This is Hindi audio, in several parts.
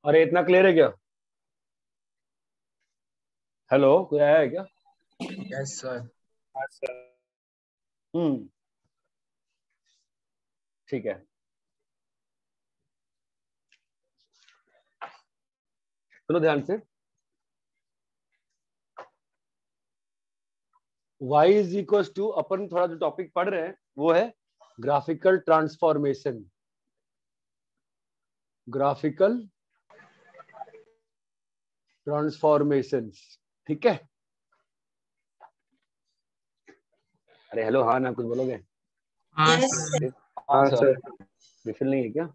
अरे इतना क्लियर है क्या? हेलो, कोई आया है क्या? Yes sir. हाँ सर। ठीक है। सुनो ध्यान से। y इज इक्वल टू, अपन थोड़ा जो टॉपिक पढ़ रहे हैं वो है ग्राफिकल ट्रांसफॉर्मेशन। ग्राफिकल ट्रांसफॉर्मेशंस, ठीक है। अरे हेलो, हाँ ना, कुछ बोलोगे? हाँ Yes, सर। हाँ सर। रिफिल नहीं है क्या?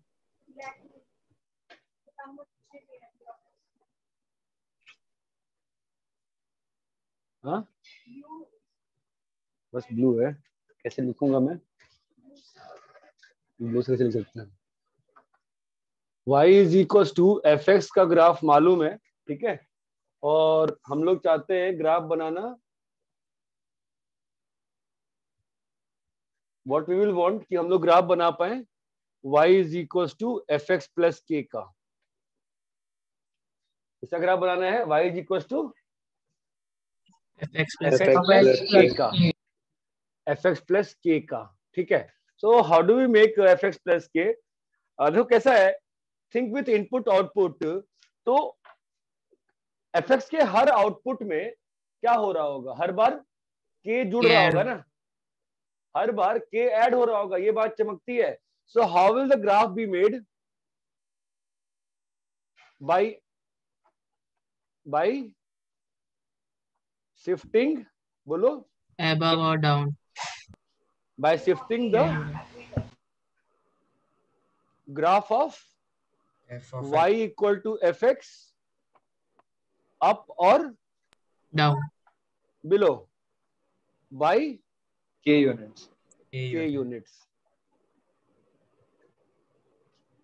हाँ, बस ब्लू है। कैसे लिखूंगा मैं? ब्लू से कैसे लिख सकते हैं? y is equal to f x का ग्राफ मालूम है, ठीक है। और हम लोग चाहते हैं ग्राफ बनाना। व्हाट वी विल वांट कि हम लोग ग्राफ बना पाए y is equal to f x plus k का। इसका ग्राफ बनाना है y is equal to fx f plus x plus का, एफ एक्स प्लस के का, ठीक है। So how do we make f x plus के? देखो कैसा है, थिंक विथ इनपुट आउटपुट। तो एफ एक्स के हर आउटपुट में क्या हो रहा होगा? हर बार के जुड़ रहा होगा ना, हर बार के ऐड हो रहा होगा, ये बात चमकती है। So how will the graph be made? By shifting, बोलो, above or down, by shifting the graph of f of y equal to f x up और down, below by k units. K units.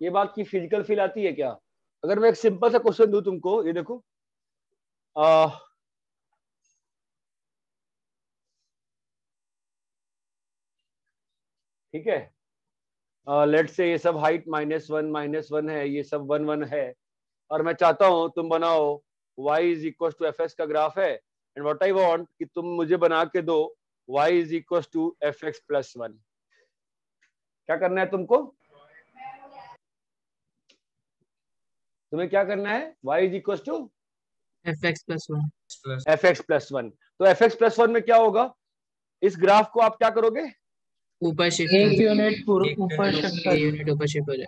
ये बात की फिजिकल फील आती है क्या? अगर मैं एक सिंपल सा क्वेश्चन दूं तुमको, ये देखो, ठीक है, लेट से ये सब हाइट -1 है, ये सब 1 1 है, और मैं चाहता हूं तुम बनाओ y is equal to f x का ग्राफ है, एंड व्हाट आई वांट कि तुम मुझे बना के दो y is equal to f x plus 1। क्या करना है तुमको? तुम्हें क्या करना है? y is equal to fx plus 1 f x plus 1। तो एफ एक्स प्लस 1 में क्या होगा? इस ग्राफ को आप क्या करोगे? ऊपर शिफ्ट एक यूनिट ऊपर शिफ्ट कर, यूनिट ऊपर शिफ्ट हो जाए।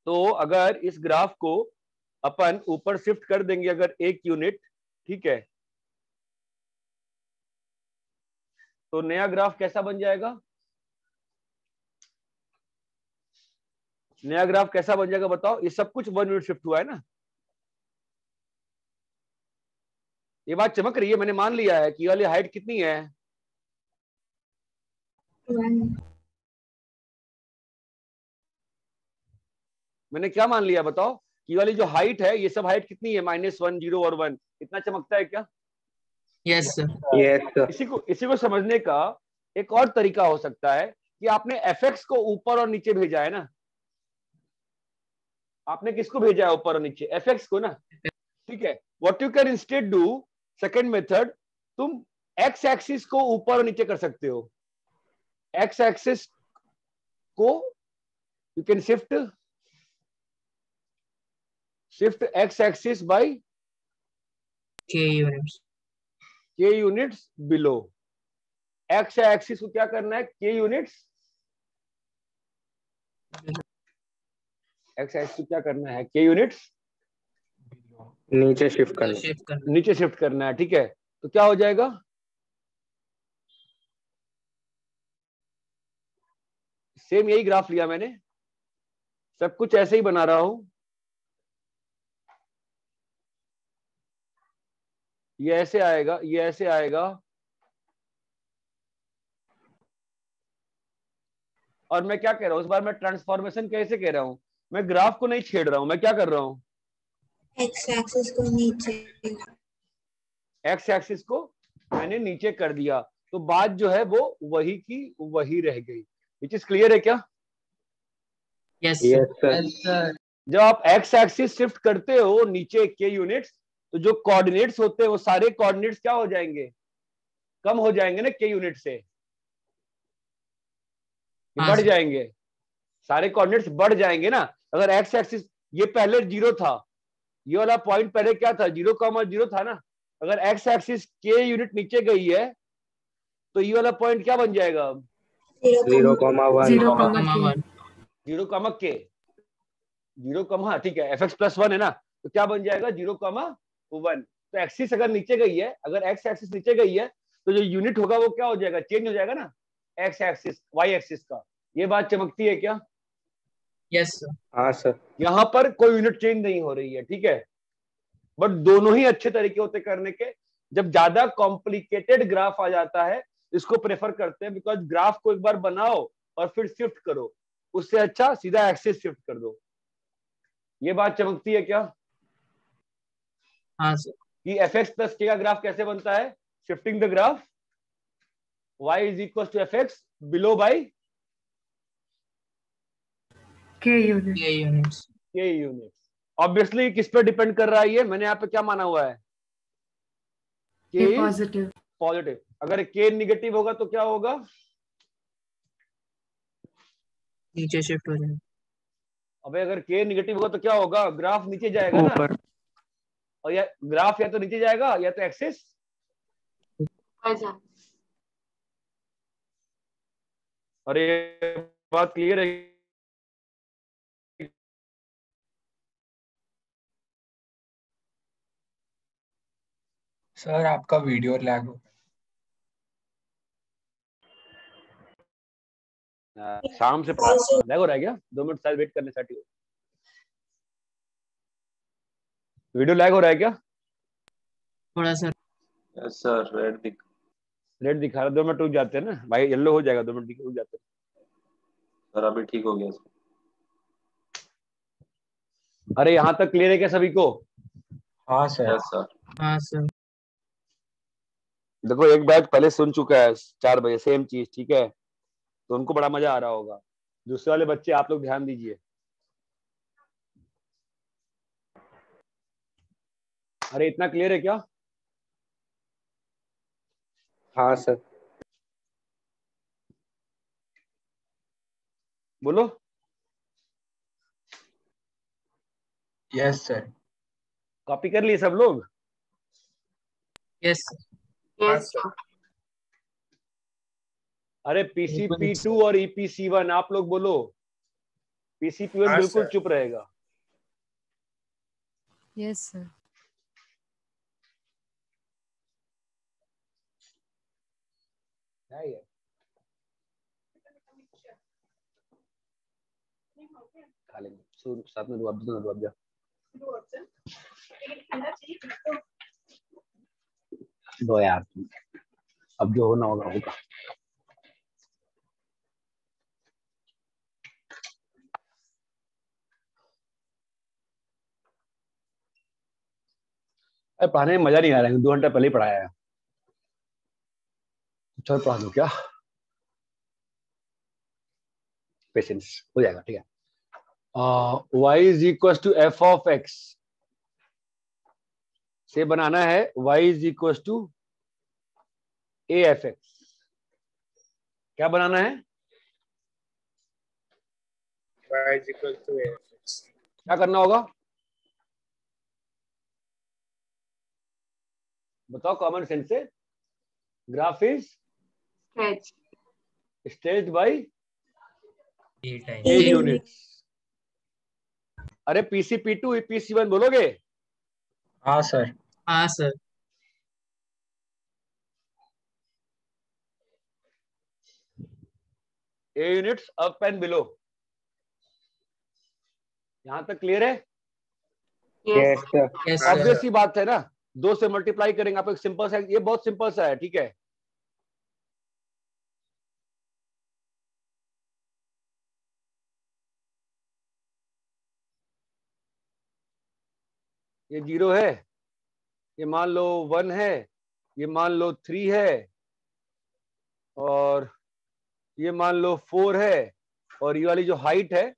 तो अगर इस ग्राफ को अपन ऊपर शिफ्ट कर देंगे अगर 1 यूनिट, ठीक है, तो नया ग्राफ कैसा बन जाएगा? नया ग्राफ कैसा बन जाएगा बताओ? ये सब कुछ 1 यूनिट शिफ्ट हुआ है ना। ये बात चमक रही है, मैंने मान लिया है कि ये वाली हाइट कितनी है? 1, मैंने क्या मान लिया बताओ? कि ये वाली जो हाइट है, ये सब हाइट कितनी है? -1 0 और 1। इतना चमकता है क्या? Yes sir. Yes sir. इसी को समझने का एक और तरीका हो सकता है कि आपने एफ एक्स को ऊपर और नीचे भेजा है ना, आपने किसको भेजा है ऊपर और नीचे? एफ को ना, ठीक है। What you can instead do, second method, तुम एक्स एक्सिस को ऊपर और नीचे कर सकते हो। एक्स एक्सिस को you can shift x axis by K units. K units below. X axis को क्या करना है? के यूनिट्स। एक्स एक्सिस को क्या करना है? के यूनिट्स नीचे शिफ्ट करना। Shift करना. नीचे शिफ्ट करना है, ठीक है। तो क्या हो जाएगा? सेम यही ग्राफ लिया मैंने, सब कुछ ऐसे ही बना रहा हूं। ये ऐसे आएगा, ये ऐसे आएगा, और मैं क्या कह रहा हूं इस बार? मैं ट्रांसफॉर्मेशन कैसे कह रहा हूं? मैं ग्राफ को नहीं छेड़ रहा हूं, मैं क्या कर रहा हूं? एक्स एक्सिस को नीचे, एक्स एक्सिस को मैंने नीचे कर दिया, तो बात जो है वो वही की वही रह गई। ये चीज क्लियर है क्या? Yes, sir. Yes sir. जब आप एक्स एक्सिस शिफ्ट करते हो नीचे के यूनिट्स, तो जो कोऑर्डिनेट्स होते हैं वो सारे कोऑर्डिनेट्स क्या हो जाएंगे? कम हो जाएंगे ना के यूनिट से, हाँ, बढ़ sir. जाएंगे, सारे कोऑर्डिनेट्स बढ़ जाएंगे ना। अगर एक्स एक्सिस ये पहले 0 था, ये वाला पॉइंट पहले क्या था? 0,0 था ना। अगर एक्स एक्सिस के यूनिट नीचे गई है तो ये वाला पॉइंट क्या बन जाएगा? 0,1। 0,1. 0, 0, ठीक है, fx+1 है ना, तो क्या बन जाएगा? 0,1। तो एक्सिस अगर नीचे गई है, अगर एक्स एक्सिस नीचे गई है, तो जो यूनिट होगा वो क्या हो जाएगा? चेंज हो जाएगा ना, एक्स एक्सिस वाई एक्सिस का। ये बात चमकती है क्या? Yes, sir. हाँ सर। यहां पर कोई यूनिट चेंज नहीं हो रही है, ठीक है। बट दोनों ही अच्छे तरीके होते करने के। जब ज्यादा कॉम्प्लिकेटेड ग्राफ आ जाता है, इसको प्रेफर करते हैं, बिकॉज ग्राफ को एक बार बनाओ और फिर शिफ्ट करो, उससे अच्छा सीधा एक्सिस शिफ्ट कर दो। ये बात चमकती है क्या? हाँ, sir. कि fx+k का ग्राफ कैसे बनता है? Shifting the graph, y is equal to fx below by K unit, K units. k units. Obviously किस पे डिपेंड कर रहा है ये? मैंने यहाँ पे क्या माना हुआ है? K k positive, positive. अगर k निगेटिव होगा तो क्या होगा? नीचे शिफ्ट हो जाएगा. अबे अगर k निगेटिव होगा तो क्या होगा? ग्राफ नीचे जाएगा ना। ऊपर। और या ग्राफ या तो नीचे जाएगा या तो एक्सिस। और ये बात क्लियर है? सर आपका वीडियो लैग हो। शाम से पढ़ा लैग हो रहा है क्या? 2 मिनट शायद वेट करण्यासाठी. वीडियो लैग हो रहा है क्या? थोड़ा सा. Yes sir. रेड दिखा रहा है, 2 मिनट रुक जाते हैं ना भाई, येलो हो जाएगा, 2 मिनट रुक जाते हैं। सर अभी ठीक हो गया सर। अरे यहाँ तक क्लियर है क्या सभी को? हाँ सर। Yes sir. हाँ, sir. देखो एक बैच पहले सुन चुका है 4 बजे सेम चीज, ठीक है, तो उनको बड़ा मजा आ रहा होगा। दूसरे वाले बच्चे आप लोग ध्यान दीजिए। अरे इतना क्लियर है क्या? हाँ सर। बोलो। Yes sir. कॉपी कर लिए सब लोग? Yes, sir. Yes sir. अरे PCP2 और EPC1 आप लोग बोलो। PCP1 हाँ, बिल्कुल सर। चुप रहेगा। Yes, sir. खा लेंगे साथ में रुआबजा। दो यार, अब जो होना होगा होगा। अरे पढ़ाने में मजा नहीं आ रहा है, 2 घंटा पहले ही पढ़ाया है। चल पढ़ा दो क्या? पेशेंस हो जाएगा, ठीक है। y is equal to f of x से बनाना है y is equal to a f x. क्या बनाना है? y is equal to AFX. क्या करना होगा बताओ कॉमन सेंस से। Graph is Stretch. Stretched by a time a units. अरे पीसी P2 PC1 बोलोगे? हाँ सर। हाँ sir. A units up and below. यहां तक क्लियर है? Yes sir. Yes sir. Obvious सी बात है ना, 2 से मल्टीप्लाई करेंगे आप। एक सिंपल सा, ये बहुत सिंपल सा है, ठीक है। ये 0 है, ये मान लो 1 है, ये मान लो 3 है, और ये मान लो 4 है, और ये वाली जो हाइट है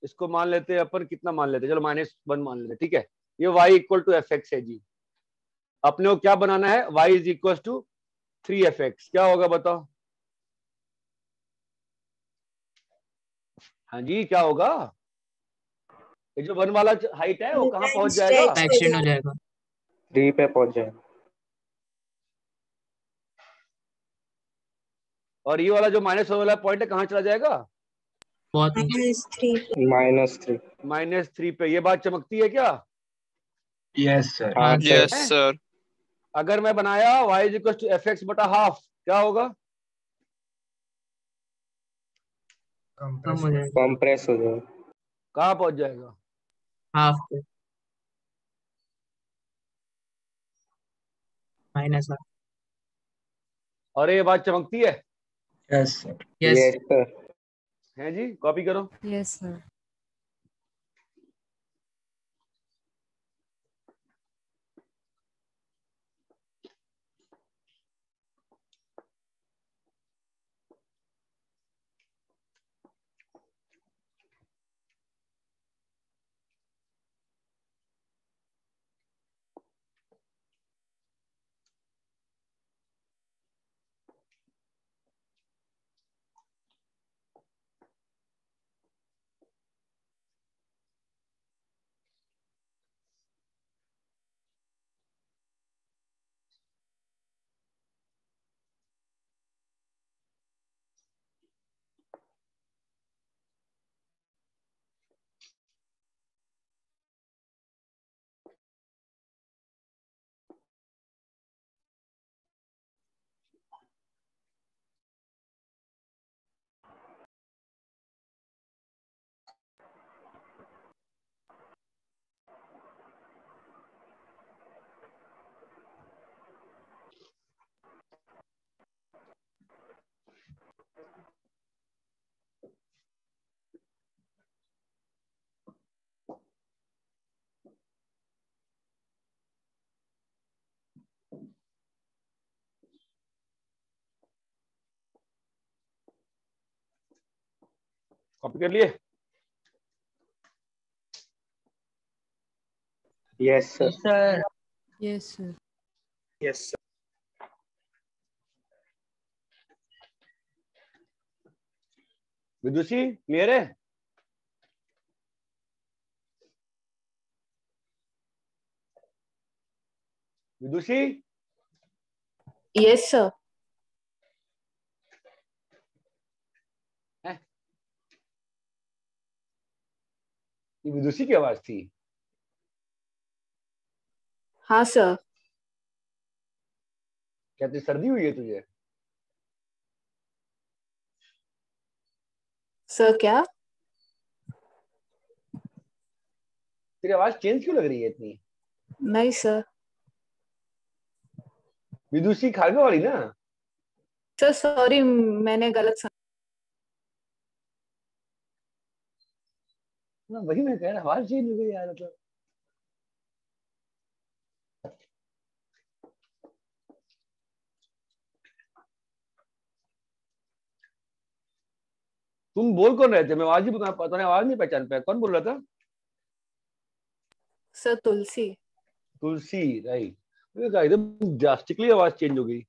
इसको मान लेते हैं अपन, कितना मान लेते हैं, चलो -1 मान लेते हैं, ठीक है। ये y equal to f x है जी। अपने को क्या बनाना है? y is equal to 3fx। क्या होगा बताओ? हाँ जी, क्या होगा? ये जो 1 वाला हाइट है वो कहाँ पहुंच जाएगा? एक्सटेंड हो जाएगा। 3 पे पहुंच जाए। और ये वाला जो -1 वाला पॉइंट है कहाँ चला जाएगा? बहुत नीचे। -3। -3 पे। ये बात चमकती है क्या? Yes sir. हाँ सर। Yes sir. अगर मैं बनाया y is equal to f x बटा हाफ, क्या होगा? कम हो जाएगा। कंप्रेस हो जाए। कहाँ पहुंच जाएगा? हाफ पे। -1। और ये बात चमकती है? Yes sir. Yes. Yes sir. है जी, कॉपी करो। Yes, sir. कॉपी कर लिए? Yes sir. Yes, sir. Yes, sir. विदुषी क्लियर है? विदुषी? Yes, sir. ये विदुषी की आवाज थी। हाँ सर। क्या तुझे सर्दी हुई है तुझे? सर क्या? तेरी आवाज चेंज क्यों लग रही है इतनी? नहीं सर। विदुषी खारगा वाली ना? सर सॉरी, मैंने गलत समझा। ना वही मैं कह रहा, आवाज चेंज हो गई यार, मतलब। तुम बोल कौन रहे थे? मैं आवाज ही पता नहीं, आवाज नहीं पहचान पाया। कौन बोल रहा था? सर तुलसी। तुलसी, राइट। मुझे कहा एकदम ड्रास्टिकली आवाज चेंज हो गई।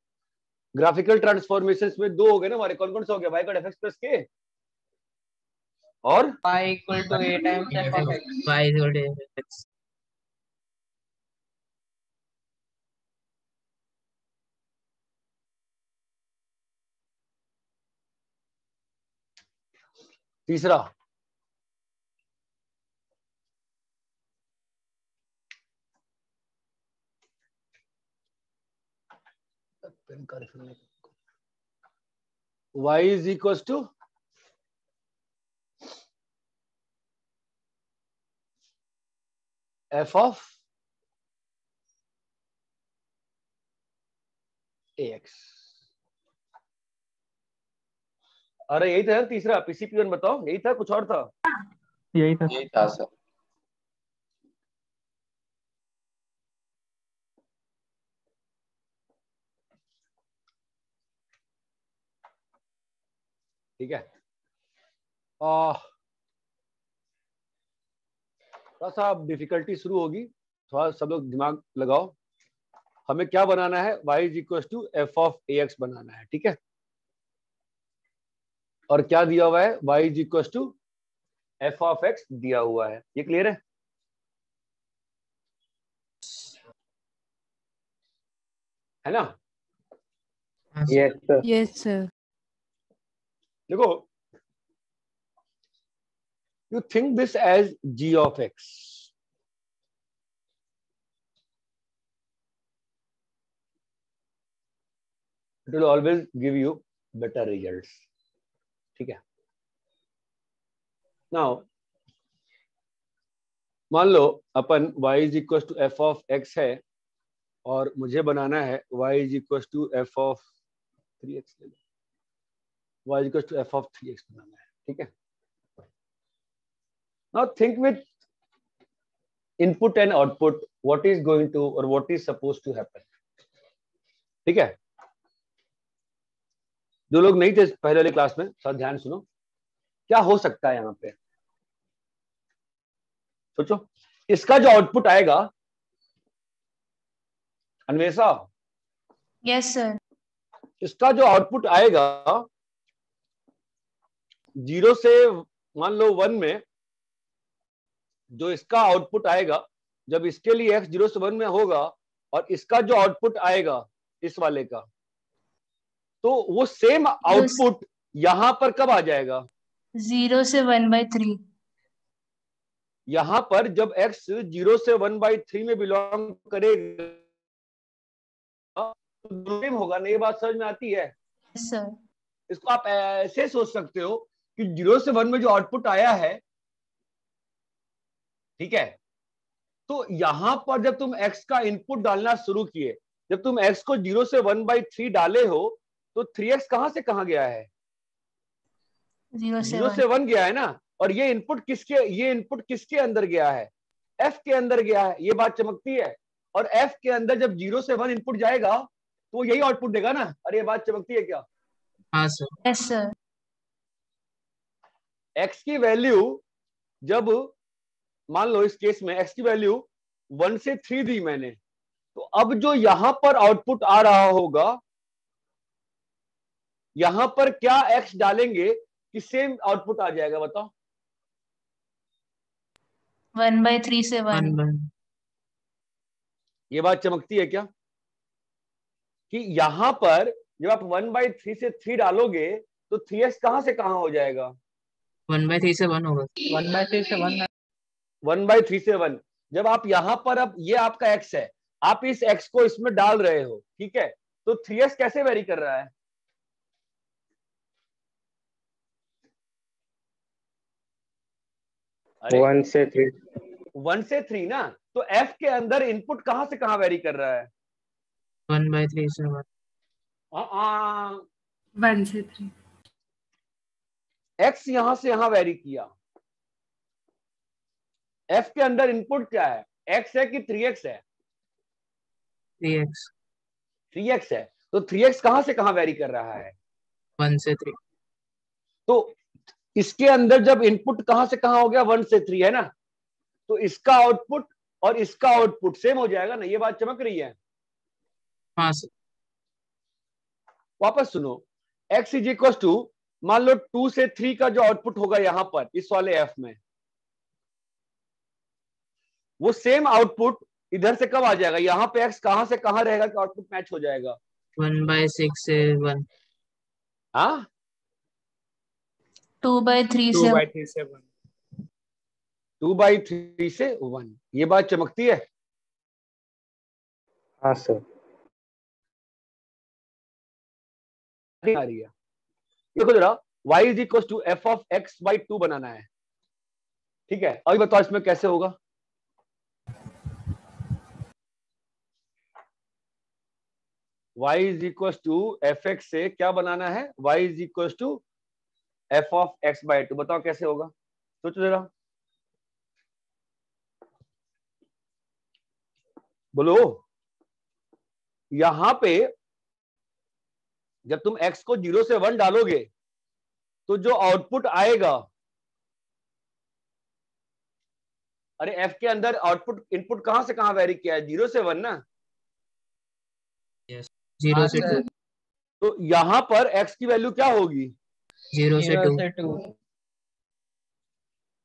ग्राफिकल ट्रांसफॉर्मेशन में दो हो गए ना हमारे। कौन कौन सा हो गया? y का fx प्लस k और y equal to a times f of x. Y is equal to f of x. तीसरा y is equals to f of ax। अरे यही था यार तीसरा। पीसीपी1 बताओ, यही था कुछ और था? यही था। यही था सर। ठीक है। थोड़ा सा डिफिकल्टी शुरू होगी, थोड़ा सब लोग दिमाग लगाओ। हमें क्या बनाना है? y is equal to f of ax बनाना है, ठीक है। और क्या दिया हुआ है? y is equal to f of x दिया हुआ है। ये क्लियर है? है ना? हाँ sir. Yes sir. Yes sir. देखो, you think this as g of x, it will always give you better results, ठीक है। now मान लो अपन y is equal to f of x है और मुझे बनाना है y is equal to f of 3x, y is equal to f of 3x बनाना है, ठीक है। now think with input and output, what is going to or what is supposed to happen, ठीक है। जो लोग नहीं थे पहले वाली क्लास में, थोड़ा ध्यान सुनो। क्या हो सकता है यहाँ पे? सोचो, इसका जो आउटपुट आएगा, अन्वेषा, यस सर। इसका जो आउटपुट आएगा 0 से मान लो 1 में, जो इसका आउटपुट आएगा, जब इसके लिए x 0 से 1 में होगा और इसका जो आउटपुट आएगा इस वाले का, तो वो सेम आउटपुट यहां पर कब आ जाएगा? 0 से 1/3। यहां पर जब x 0 से 1/3 में बिलोंग करेगा तो सेम होगा ना। ये बात समझ में आती है? Yes sir. इसको आप ऐसे सोच सकते हो कि 0 से 1 में जो आउटपुट आया है, ठीक है, तो यहां पर जब तुम x का इनपुट डालना शुरू किए, जब तुम x को 0 से 1/3 डाले हो, तो 3x कहां से कहां गया है? 0 0 से 1 गया है ना। और ये इनपुट किसके अंदर गया है? f के अंदर गया है। ये बात चमकती है। और f के अंदर जब 0 से 1 इनपुट जाएगा तो वो यही आउटपुट देगा ना। अरे ये बात चमकती है क्या? हाँ सर। Yes sir. x की वैल्यू जब मान लो इस केस में x की वैल्यू 1 से 3 दी मैंने, तो अब जो यहां पर आउटपुट आ रहा होगा, यहां पर क्या x डालेंगे कि सेम आउटपुट आ जाएगा? बताओ। 1/3 से 1। 1/3। ये बात चमकती है क्या? कि यहां पर जब आप 1/3 से 3 डालोगे तो 3x कहां से कहां हो जाएगा? 1/3 से 1 होगा। 1/3 से 1। 1/3 से 1। जब आप यहां पर, अब ये आपका x है, आप इस x को इसमें डाल रहे हो, ठीक है, तो 3x कैसे वेरी कर रहा है? अरे 1 से 3। 1 से 3 ना। तो f के अंदर इनपुट कहां से कहां वेरी कर रहा है? 1/3 से 1। 1 से 3। x यहां से यहां वेरी किया। f के अंदर इनपुट क्या है? x है कि 3x है? 3x। 3x है। तो 3x कहां से कहां वेरी कर रहा है? 1 से 3। तो इसके अंदर जब इनपुट कहां से कहां हो गया, 1 से 3 है ना, तो इसका आउटपुट और इसका आउटपुट सेम हो जाएगा ना। ये बात चमक रही है? हाँ सर। वापस सुनो, x इज इक्वल टू, मान लो 2 से 3 का जो आउटपुट होगा यहां पर इस वाले f में, वो सेम आउटपुट इधर से कब आ जाएगा? यहां पे x कहां से कहां रहेगा कि आउटपुट मैच हो जाएगा? 1/6 से 1। हाँ, 2/3 2 से by 3 से 1. 2/3 से 1। ये बात चमकती है? हाँ सर। आ रही है? देखो जरा, y is equal to f of x by 2 बनाना है, ठीक है? अभी बताओ इसमें कैसे होगा? y is equal to f x से क्या बनाना है? y is equal to f of x by 2। बताओ कैसे होगा, सोचो जरा, बोलो। यहां पे जब तुम x को 0 से 1 डालोगे तो जो आउटपुट आएगा, अरे f के अंदर आउटपुट इनपुट कहां से कहां वेरी किया है? 0 से 1 ना। 0 से 2। तो यहां पर x की वैल्यू क्या होगी? 0 से 2।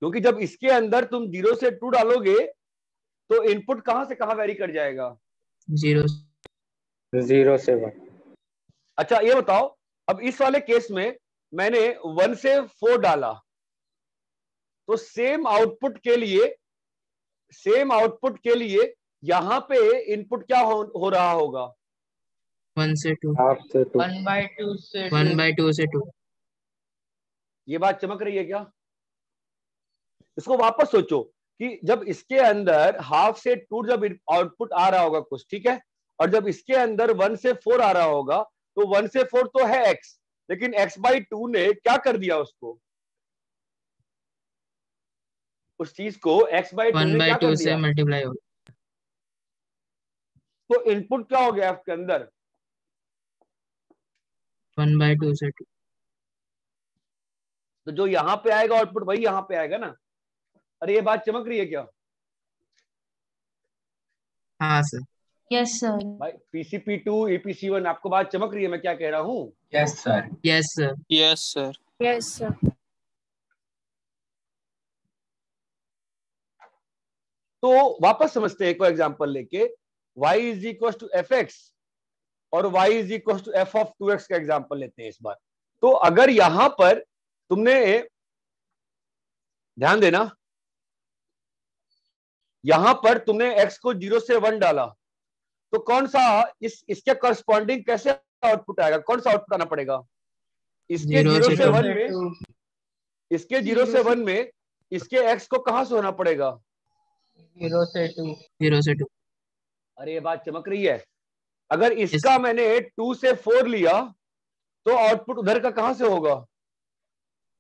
क्योंकि जब इसके अंदर तुम 0 से 2 डालोगे तो इनपुट कहां से कहां वेरी कर जाएगा? 0 से 1। अच्छा ये बताओ, अब इस वाले केस में मैंने 1 से 4 डाला, तो सेम आउटपुट के लिए यहां पे इनपुट क्या हो रहा होगा? 1 से 2। हाफ से 2। 1/2 से 2। ये बात चमक रही है क्या? इसको वापस सोचो कि जब इसके अंदर हाफ से 2 जब आउटपुट आ रहा होगा कुछ, ठीक है, और जब इसके अंदर 1 से 4 आ रहा होगा, तो 1 से 4 तो है x, लेकिन x बाई 2 ने क्या कर दिया उसको, उस चीज को x बाई 2 ने क्या कर 1/2 से दिया? मल्टीप्लाई हो। तो इनपुट क्या हो गया f के अंदर? 1/2 से 2। तो जो यहां पे आएगा आउटपुट वही यहां पे आएगा ना। अरे ये बात चमक रही है क्या? हाँ सर। Yes sir. भाई PCP2 EPC1, आपको बात चमक रही है मैं क्या कह रहा हूं? Yes sir. Yes, sir. Yes sir. तो वापस समझते हैं एक एग्जांपल लेके, y is equal to f x और y is equal to f of 2x का एग्जांपल लेते हैं इस बार। तो अगर यहां पर तुमने, ध्यान देना, यहां पर तुमने x को 0 से 1 डाला, तो कौन सा इसके करस्पॉन्डिंग कैसे आउटपुट आएगा? कौन सा आउटपुट आना पड़ेगा? इसके 0 से 1 में, इसके 0 से 1 में इसके x को कहां से होना पड़ेगा? 0 से 2। 0 से 2। अरे ये बात चमक रही है। अगर इसका मैंने 2 से 4 लिया तो आउटपुट उधर का कहां से होगा?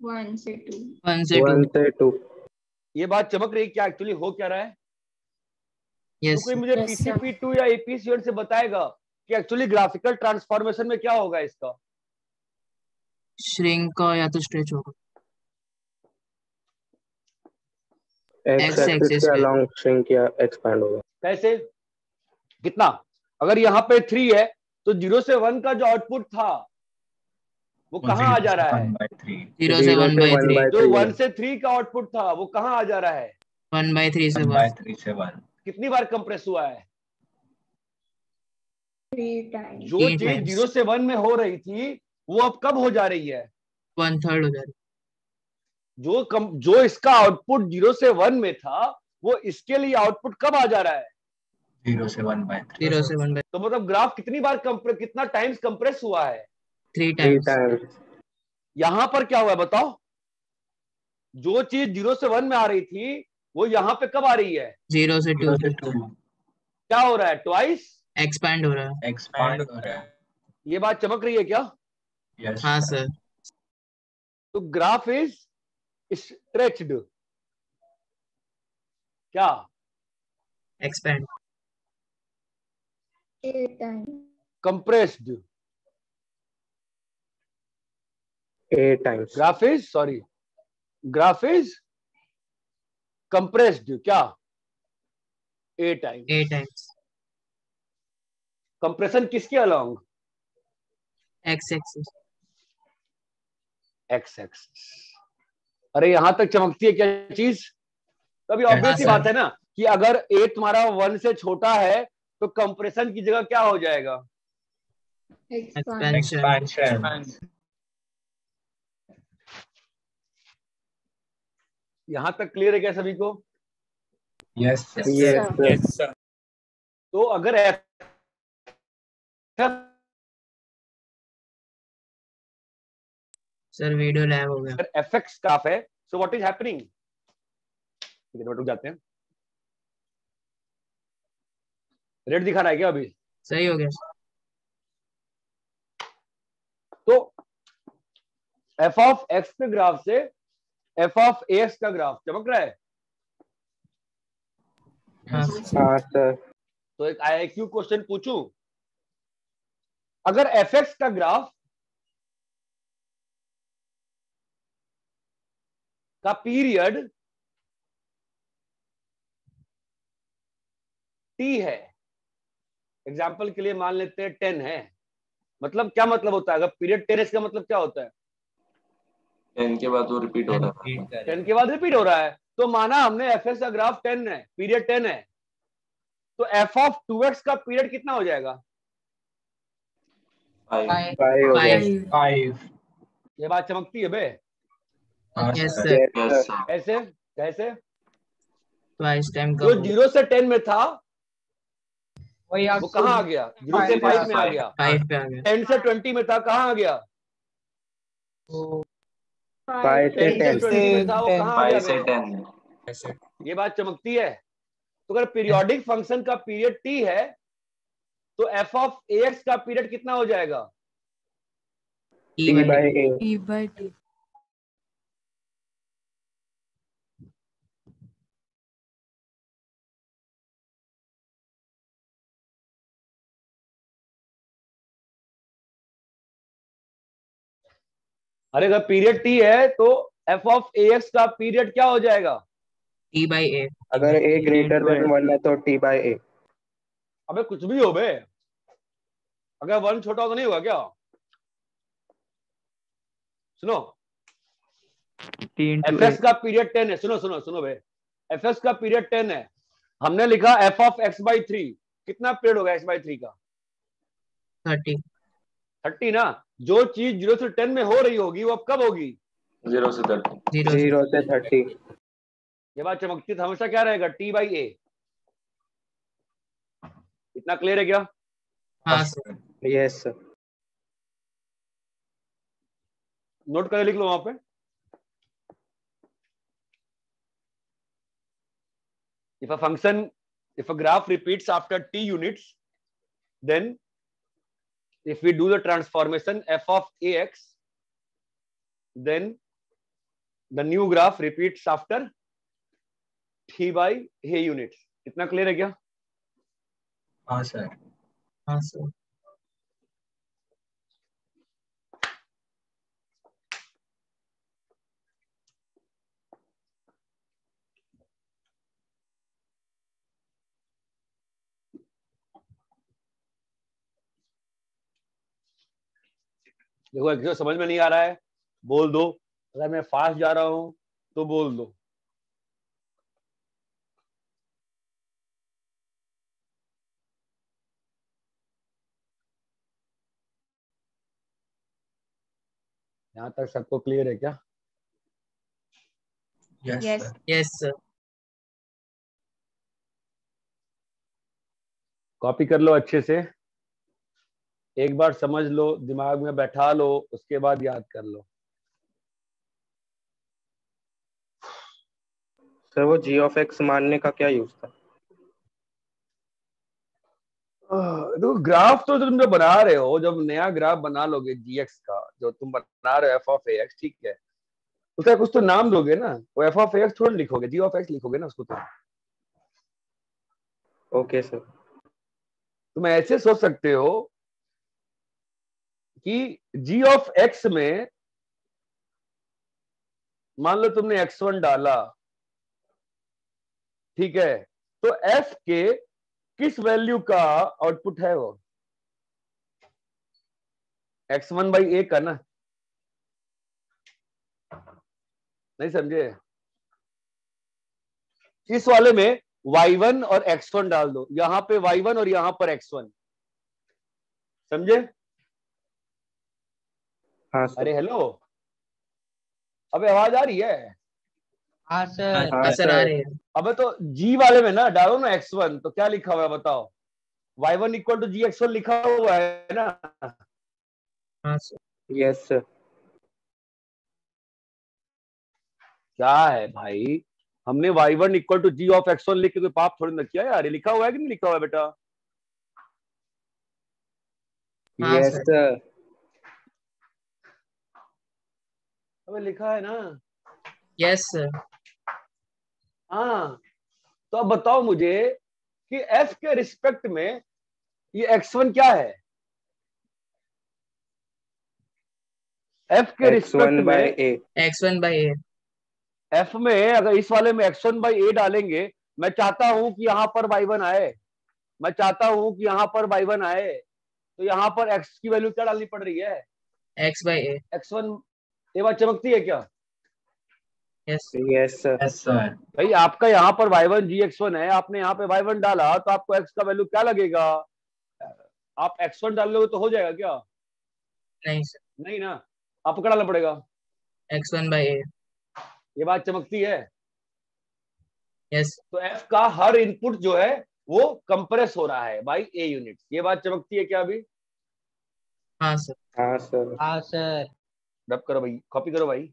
1 से 2। 1 से 2। 1 से 2। ये बात चमक रही है क्या? एक्चुअली हो क्या रहा है? यस तो कोई मुझे PCP2 या EPC1 से बताएगा कि एक्चुअली ग्राफिकल ट्रांसफॉर्मेशन में क्या होगा इसका? श्रिंक या तो स्ट्रेच होगा। एक्स एक्सिस के अलोंग श्रिंक या एक्सपैंड होगा। कैसे? कितना? अगर यहाँ पे 3 है तो 0 से 1 का जो आउटपुट था वो कहाँ आ जा रहा है? 0 से 1/3। जो 1 से 3 का आउटपुट था वो कहाँ आ जा रहा है? 1/3 से 1। कितनी बार कंप्रेस हुआ है? 3 टाइम्स। जो चीज 0 से 1 में हो रही थी वो अब कब हो जा रही है? 1/3 हो जा रही है। जो इसका आउटपुट 0 से 1 में था वो इसके लिए आउटपुट कब आ जा रहा है? 0 से 1/3। 0 से 1/3। तो मतलब ग्राफ कितनी बार कितना टाइम्स कंप्रेस हुआ है? 3 टाइम्स। यहां पर क्या हुआ है बताओ? जो चीज 0 से 1 में आ रही थी वो यहां पे कब आ रही है? 0 से 2। क्या हो रहा है? ट्वाइस एक्सपैंड हो रहा है। ये बात चमक रही है क्या? हाँ सर। तो ग्राफ इज स्ट्रेच्ड, क्या? Expand. 8 times. Compressed. 8 times. Graph is, sorry, graph is compressed क्या? a times. कंप्रेशन किसके along? x axis. x axis. अरे यहां तक चमकती है क्या चीज? तो अभी ऑब्वियस सी बात है ना कि अगर a तुम्हारा 1 से छोटा है तो कंप्रेशन की जगह क्या हो जाएगा? एक्सपेंशन। यहां तक क्लियर है क्या सभी को? Yes, sir. तो अगर सर वीडियो लैग हो गया। fx ग्राफ है, सो व्हाट इज हैपनिंग? रुक जाते हैं। रेड दिखा रहा है क्या अभी? सही हो गया। तो f ऑफ x के ग्राफ से f ऑफ ax का ग्राफ चमक रहा है। हाँ हाँ सर। तो एक IIQ क्वेश्चन पूछूं, अगर fx का ग्राफ का पीरियड t है, एग्जाम्पल के लिए मान लेते हैं 10 है, मतलब क्या मतलब होता है? अगर पीरियड 10 है इसका मतलब क्या होता है? 10 के बाद वो रिपीट हो रहा है। 10 के बाद रिपीट हो रहा है। तो माना हमने fx का ग्राफ 10 है, पीरियड 10 है, तो f ऑफ 2x का पीरियड कितना हो जाएगा? 5 ये बात चमकती है बे? Yes sir. कैसे कैसे? ट्वाइस टाइम का जो 0 से 10 में था वो कहाँ आ गया? 0 से 5 में आ गया। 5 पे आ गया। 10 से 20 में था, कहाँ आ गया? 5 से 10 से 10 20 में था, वो कहाँ आ 5 से गया? 10। ये बात चमकती है। तो अगर पीरियोडिक फंक्शन का पीरियड t है तो f ऑफ ax का पीरियड कितना हो जाएगा? T/A। अरे अगर पीरियड t है तो f ऑफ ax का पीरियड क्या हो जाएगा? T/A। अगर a greater than 1 है तो T/A। अबे कुछ भी हो बे, अगर 1 छोटा हो तो नहीं होगा क्या? सुनो, fx का पीरियड 10 है, सुनो सुनो सुनो बे, fx का पीरियड 10 है, हमने लिखा f ऑफ x/3, कितना पीरियड होगा x/3 का? 30 ना। जो चीज 0 से 10 में हो रही होगी वो अब कब होगी? 0 से 30। 0 से 30। ये बात चमकती है, हमेशा क्या रहेगा? T/A। इतना क्लियर है क्या? हाँ सर। Yes sir. नोट करके लिख लो वहां पे। if a graph repeats after t units, then if we do the transformation f of ax, then the new graph repeats after t/a units. इतना क्लियर है क्या? हाँ सर। हाँ सर। देखो जो समझ में नहीं आ रहा है बोल दो, अगर मैं फास्ट जा रहा हूं तो बोल दो। यहां तक सबको क्लियर है क्या? Yes sir. कॉपी कर लो अच्छे से, एक बार समझ लो, दिमाग में बैठा लो, उसके बाद याद कर लो। सर वो g of x मानने का क्या यूज था? देखो ग्राफ तो तुम जो बना रहे हो, जब नया ग्राफ बना लोगे gx का, जो तुम बना रहे हो f of ax, ठीक है, उसका कुछ तो नाम दोगे ना, वो f of ax थोड़ा लिखोगे, g of x लिखोगे ना उसको। तो ओके सर। तुम ऐसे सोच सकते हो कि g of x में मान लो तुमने x1 डाला, ठीक है, तो f के किस वैल्यू का आउटपुट है वो? x1/a का ना, नहीं समझे? इस वाले में y1 और x1 डाल दो, यहां पे y1 और यहां पर x1, समझे? हाँ सर। अरे हेलो, अबे आवाज आ रही है? हाँ सर। हाँ सर आ सर। रहे हैं। अबे तो g वाले में ना डालो ना x1, तो क्या लिखा हुआ है बताओ? y1 equal to ji x1 लिखा हुआ है ना? हाँ सर। Yes sir. क्या है भाई, हमने y1 equal to ji of x1 लिख के कोई पाप थोड़ी ना किया यार, ये लिखा हुआ है कि नहीं लिखा हुआ है बेटा? हाँ यस सर। सर। अबे लिखा है ना? Yes sir. हाँ, तो अब बताओ मुझे कि f के रिस्पेक्ट में ये x1 क्या है? f के रिस्पेक्ट में x1/a। x1/a। f में अगर इस वाले में x1/a डालेंगे, मैं चाहता हूं कि यहां पर y1 आए, मैं चाहता हूं कि यहां पर y1 आए, तो यहां पर x की वैल्यू क्या डालनी पड़ रही है? x/a। x1। ये बात चमकती है क्या? Yes. Yes sir. Yes sir. भाई आपका यहाँ पर y1 gx1 है, आपने यहाँ पे y1 डाला, तो आपको x का वैल्यू क्या लगेगा? आप x1 डाल लोगे तो हो जाएगा क्या? नहीं सर। नहीं ना, आपको क्या डालना पड़ेगा? x1/a। ये बात चमकती है? यस। तो f का हर इनपुट जो है वो कंप्रेस हो रहा है बाई a यूनिट। ये बात चमकती है क्या अभी? हाँ सर। हाँ सर। हाँ सर। रब करो भाई, कॉपी करो भाई।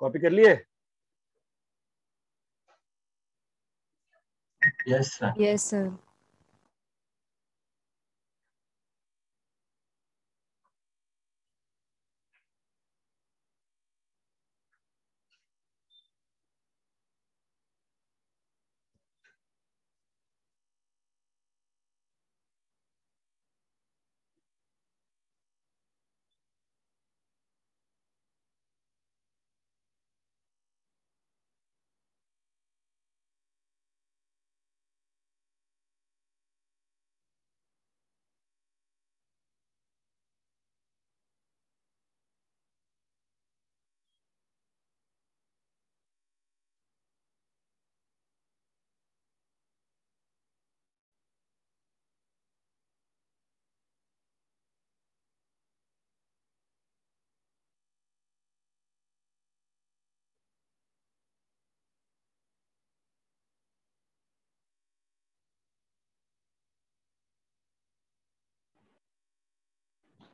कॉपी कर लिए? Yes sir. Yes, sir.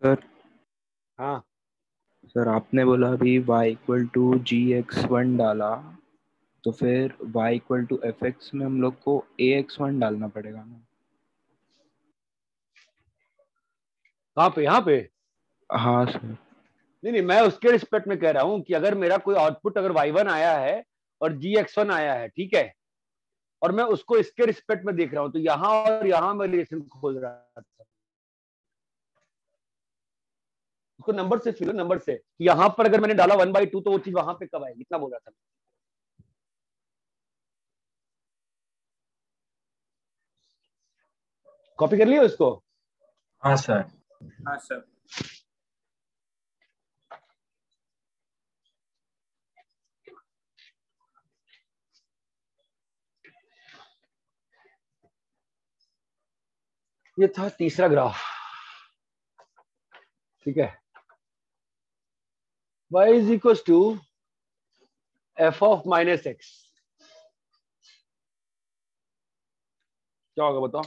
Sir हाँ सर आपने बोला अभी y equal to g x one डाला, तो फिर y equal to f x में हम लोग को a एक्स वन डालना पड़ेगा ना? कहाँ पे? यहाँ पे? हाँ सर। नहीं, मैं उसके रिस्पेक्ट में कह रहा हूँ कि अगर मेरा कोई आउटपुट अगर y1 आया है और gx1 आया है, ठीक है, और मैं उसको इसके रिस्पेक्ट में देख रहा हूँ, तो यहाँ और यहाँ मैं रिलेशन खोज रहा था। उसको नंबर से फिर नंबर से, यहाँ पर अगर मैंने डाला 1/2 तो वो चीज वहां पे कब आएगी, इतना बोल रहा था। कॉपी कर लिया उसको? हाँ सर। हाँ सर। ये था तीसरा ग्राफ, ठीक है। y is equal to f of minus x, क्या होगा बताओ?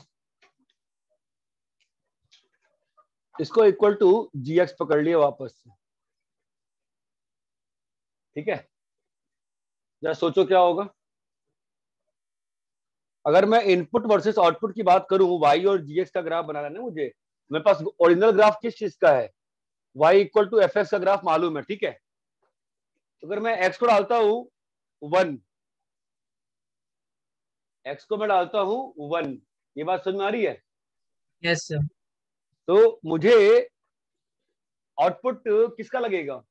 इसको इक्वल टू gx पकड़ लिया वापस से, ठीक है। जरा सोचो क्या होगा अगर मैं इनपुट वर्सेस आउटपुट की बात करूं। y और gx का ग्राफ बनाना है ना मुझे, मेरे पास ओरिजिनल ग्राफ किस चीज का है? y equal to f x का ग्राफ मालूम है, ठीक है। तो अगर मैं x को डालता हूं 1, x को मैं डालता हूं 1, ये बात समझ में आ रही है? Yes sir. तो मुझे आउटपुट किसका लगेगा?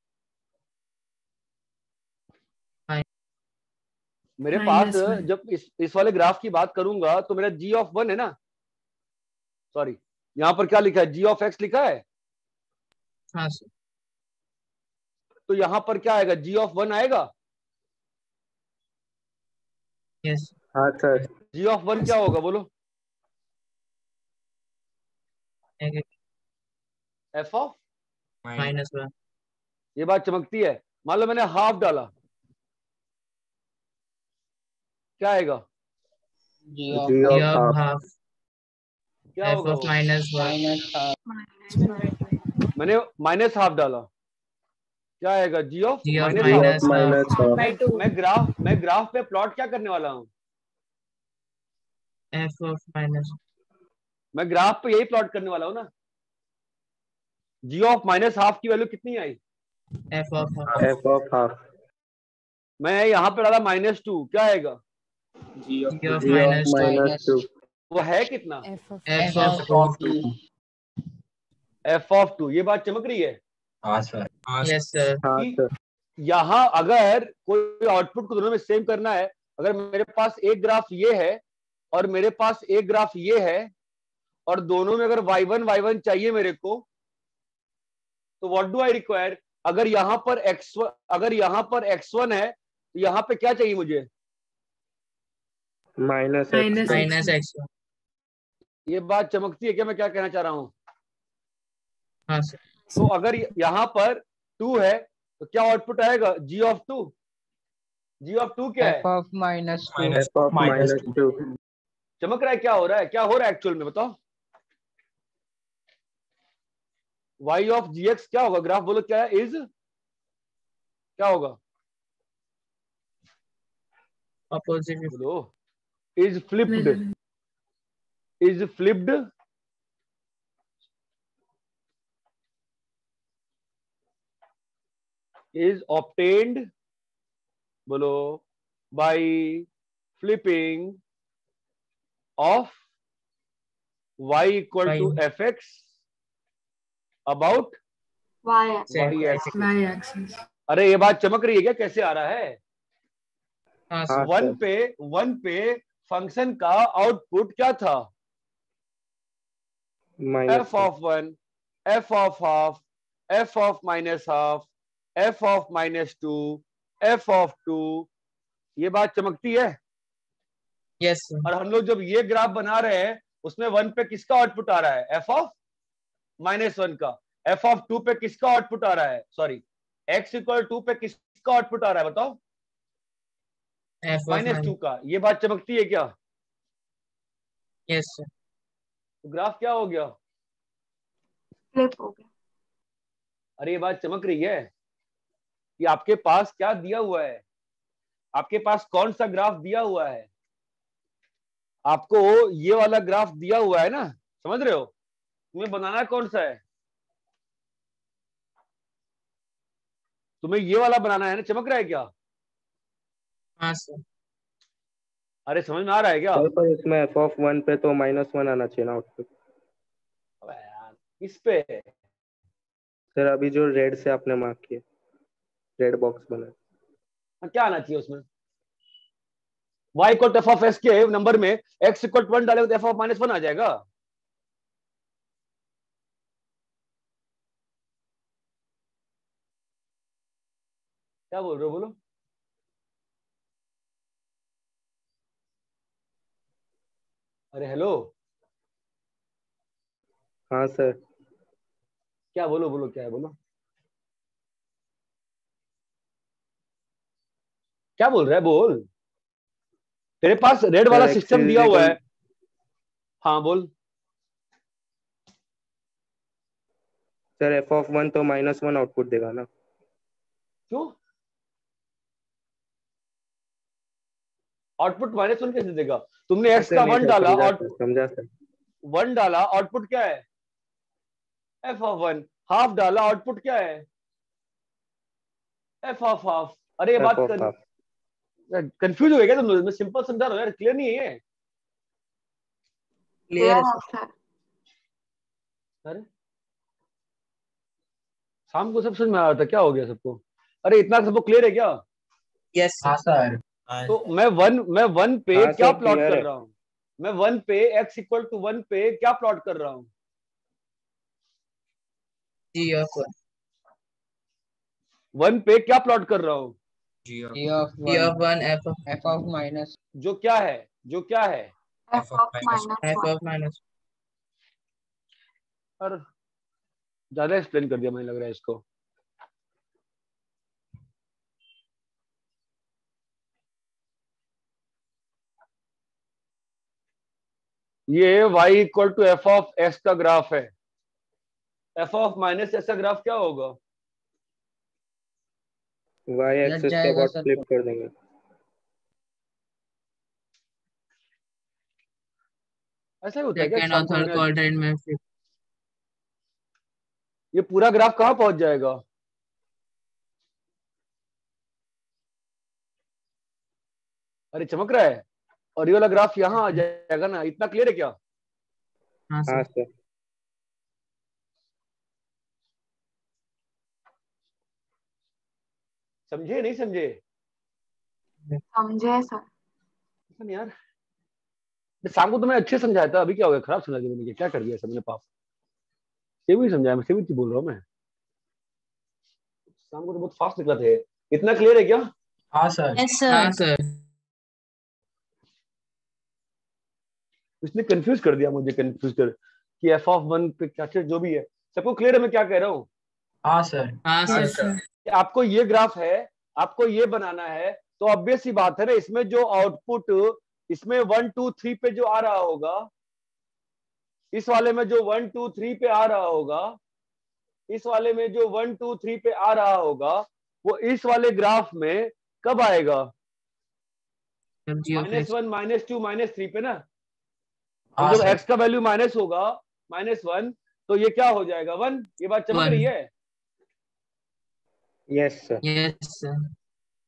मेरे पास जब इस वाले ग्राफ की बात करूंगा तो मेरा g ऑफ 1 है ना, सॉरी यहां पर क्या लिखा है? g ऑफ x लिखा है। हाँ सर। तो यहां पर क्या आएगा? g ऑफ 1 आएगा। यस। हाँ सर। g ऑफ 1 क्या होगा बोलो? f of -1। ये बात चमकती है। मान लो मैंने हाफ डाला, क्या आएगा? G G of of half क्या f होगा of वो? -1 मैंने माइनस हाफ डाला, क्या आएगा? g of G of minus half. -1 मैं ग्राफ पे प्लॉट क्या करने वाला हूँ? f of -1 मैं ग्राफ पे यही प्लॉट करने वाला हूँ ना। g ऑफ माइनस हाफ की वैल्यू कितनी आई? f of f of half। मैं यहाँ पे डाला -2, क्या आएगा? G of G of -2 -2। वो है कितना? f of 2। f of 2। ये बात चमक रही है? हाँ सर। Yes sir. हाँ कि सर। यहाँ अगर कोई आउटपुट को दोनों में सेम करना है, अगर मेरे पास एक ग्राफ ये है और मेरे पास एक ग्राफ ये है और दोनों में अगर y1 चाहिए मेरे को, तो व्हाट डू आई रिक्वायर? अगर यहाँ पर x1 है तो यहाँ पे क्या चाहिए मुझे? -x1। ये बात चमकती है क्या मैं क्या कहना चाह रहा हूँ? हाँ सर। तो अगर यहाँ पर 2 है तो क्या आउटपुट आएगा? g of 2। g ऑफ 2 क्या है? f of -2 f of -2। चमक रहा है? क्या हो रहा है? क्या हो रहा है एक्चुअल में बताओ? y ऑफ gx क्या होगा? ग्राफ बोलो क्या है? इज क्या होगा? अपोजिट। बोलो। Is flipped. Is flipped is obtained, बोलो, by flipping of y equal to fx about Y y-axis। अरे ये बात चमक रही है क्या? कैसे आ रहा है? हाँ सर। वन पे फंक्शन का आउटपुट क्या था? f of 1, f of half, f of minus half, f of -2, f of 2। ये बात चमकती है? Yes sir. और हम लोग जब ये ग्राफ बना रहे हैं उसमें 1 पे किसका आउटपुट आ रहा है? f ऑफ -1 का। f ऑफ 2 पे किसका आउटपुट आ रहा है? सॉरी, x इक्वल 2 पे किसका आउटपुट आ रहा है बताओ? -2 का। ये बात चमकती है क्या? Yes sir. तो ग्राफ क्या हो गया? फ्लिप हो गया। अरे ये बात चमक रही है कि आपके पास क्या दिया हुआ है, आपके पास कौन सा ग्राफ दिया हुआ है, आपको ये वाला ग्राफ दिया हुआ है ना, समझ रहे हो, तुम्हें बनाना कौन सा है, तुम्हें ये वाला बनाना है ना, चमक रहा है क्या? हाँ सर। अरे समझ में आ रहा है क्या? सर पर इसमें f(1) पे तो -1 आना चाहिए ना आउटपुट। अबे यार इस पे सर अभी जो रेड से आपने मार्क किया, रेड बॉक्स बना, क्या आना चाहिए उसमें? y इक्वल टू f(s) के नंबर में x इक्वल टू 1 डालेंगे तो f(-1) आ जाएगा। क्या बोल रहे हो, बोलो। अरे हेलो, हाँ सर। क्या बोलो बोलो, क्या है बोलो, क्या बोल रहा है बोल। तेरे पास रेड वाला सिस्टम दिया हुआ है। हाँ बोल। सर f(1) तो -1 आउटपुट देगा ना। क्यों आउटपुट -1 कैसे देगा? तुमने x का 1 डाला और समझा सर। 1 डाला, आउटपुट क्या है? f(1). हाफ डाला, आउटपुट क्या है? f(हाफ)। अरे ये बात कंफ्यूज हो गया क्या तुम लोग? मैं सिंपल समझा रहा हूँ यार, क्लियर नहीं है ये? क्लियर है सर। अरे शाम को सब समझ में आ रहा था, क्या हो गया सबको? अरे इतना सबको क्लियर है क्या? यस हाँ सर। तो मैं वन पे हाँ क्या सर, प्लॉट clear कर है। रहा हूँ? मैं 1 पे x इक्वल टू 1 पे क्या प्लॉट कर रहा हूँ? जी ऑफ 1। 1 पे क्या प्लॉट कर रहा हूँ? G of g of 1 f f minus जो क्या है, जो क्या है? f of minus और ज्यादा एक्सप्लेन कर दिया मुझे लग रहा है इसको। ये y equal to f of s का ग्राफ है। f ऑफ माइनस s का ग्राफ क्या होगा? y एक्सिस के जाएगा बाद सर। फ्लिप कर देंगे। ऐसा ही होता है क्या? सेकंड और थर्ड क्वाड्रेंट में फिर ये पूरा ग्राफ कहाँ पहुंच जाएगा? अरे चमक रहा है। और ये वाला ग्राफ यहाँ आ जाएगा ना, इतना क्लियर है क्या? हाँ हाँ सर। सर। समझे नहीं समझे? समझे सर। नहीं यार, शाम को तो मैं अच्छे समझाया था, अभी क्या हो गया? खराब समझा दिया मैंने, क्या कर दिया सबने पाप। सेवी समझाया, मैं सेवी बोल रहा हूँ मैं। शाम को तो बहुत फास्ट निकला थे। इतना क्लियर है क्या? हाँ सर। यस हाँ सर। सर। उसने कंफ्यूज कर दिया मुझे, कंफ्यूज कर कि f(1) पे क्या चीज जो भी है। सबको क्लियर है मैं क्या कह रहा हूँ? हाँ सर। हाँ सर। आपको ये ग्राफ है, आपको ये बनाना है, तो ऑब्वियस सी बात है ना, इसमें जो आउटपुट इसमें 1 2 3 पे जो आ रहा होगा, इस वाले में जो 1 2 3 पे आ रहा होगा, इस वाले में जो 1 2 3 पे आ रहा होगा, वो इस वाले ग्राफ में कब आएगा? -1 -2 -3 पे ना। हाँ जब सर। x का वैल्यू माइनस होगा -1, तो ये क्या हो जाएगा? 1। ये बात चमक रही है? Yes sir. Yes sir.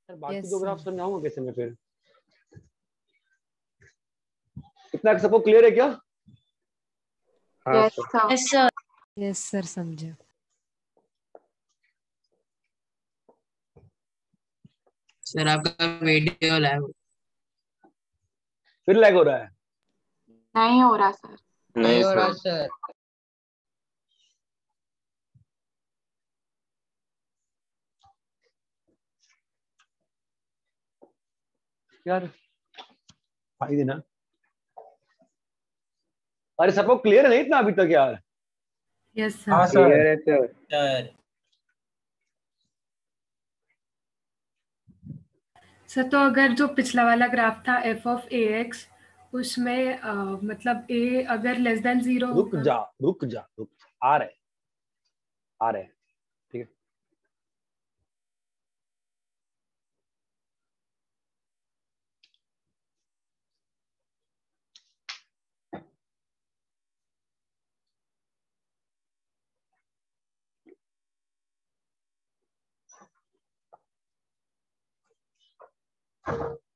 बाकी दो ग्राफ समझाऊंगा कैसे मैं फिर। इतना सबको क्लियर है क्या? हाँ yes sir. Sir. Yes sir. Yes sir, समझे। सर आपका वीडियो लैग फिर लैग हो रहा है? नहीं हो रहा सर। नहीं हो रहा सर। यार भाई देना। अरे सबको क्लियर है नहीं इतना अभी तक यार? यस हाँ सर। सर। क्लियर है सर। सर तो अगर जो पिछला वाला ग्राफ था f ऑफ ax, उसमें मतलब a अगर लेस देन 0 रुक होगा। जा रुक जा रुक जा, आ रहे ठीक है।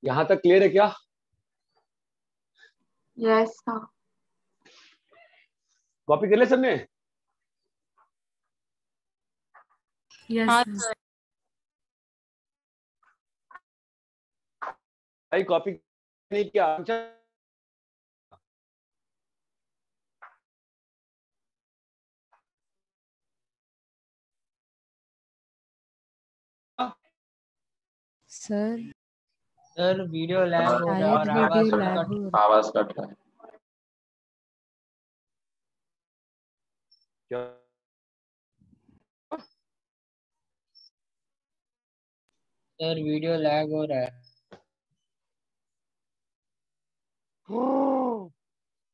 यहां तक क्लियर है क्या? Yes sir. कॉपी कर ले सबने? Yes sir. भाई कॉपी नहीं किया? सर सर वीडियो लैग हो रहा है और शायद आवाज वीडियो लैग कट हो रहा आवाज कट रहा है। क्या? सर वीडियो लैग हो रहा है।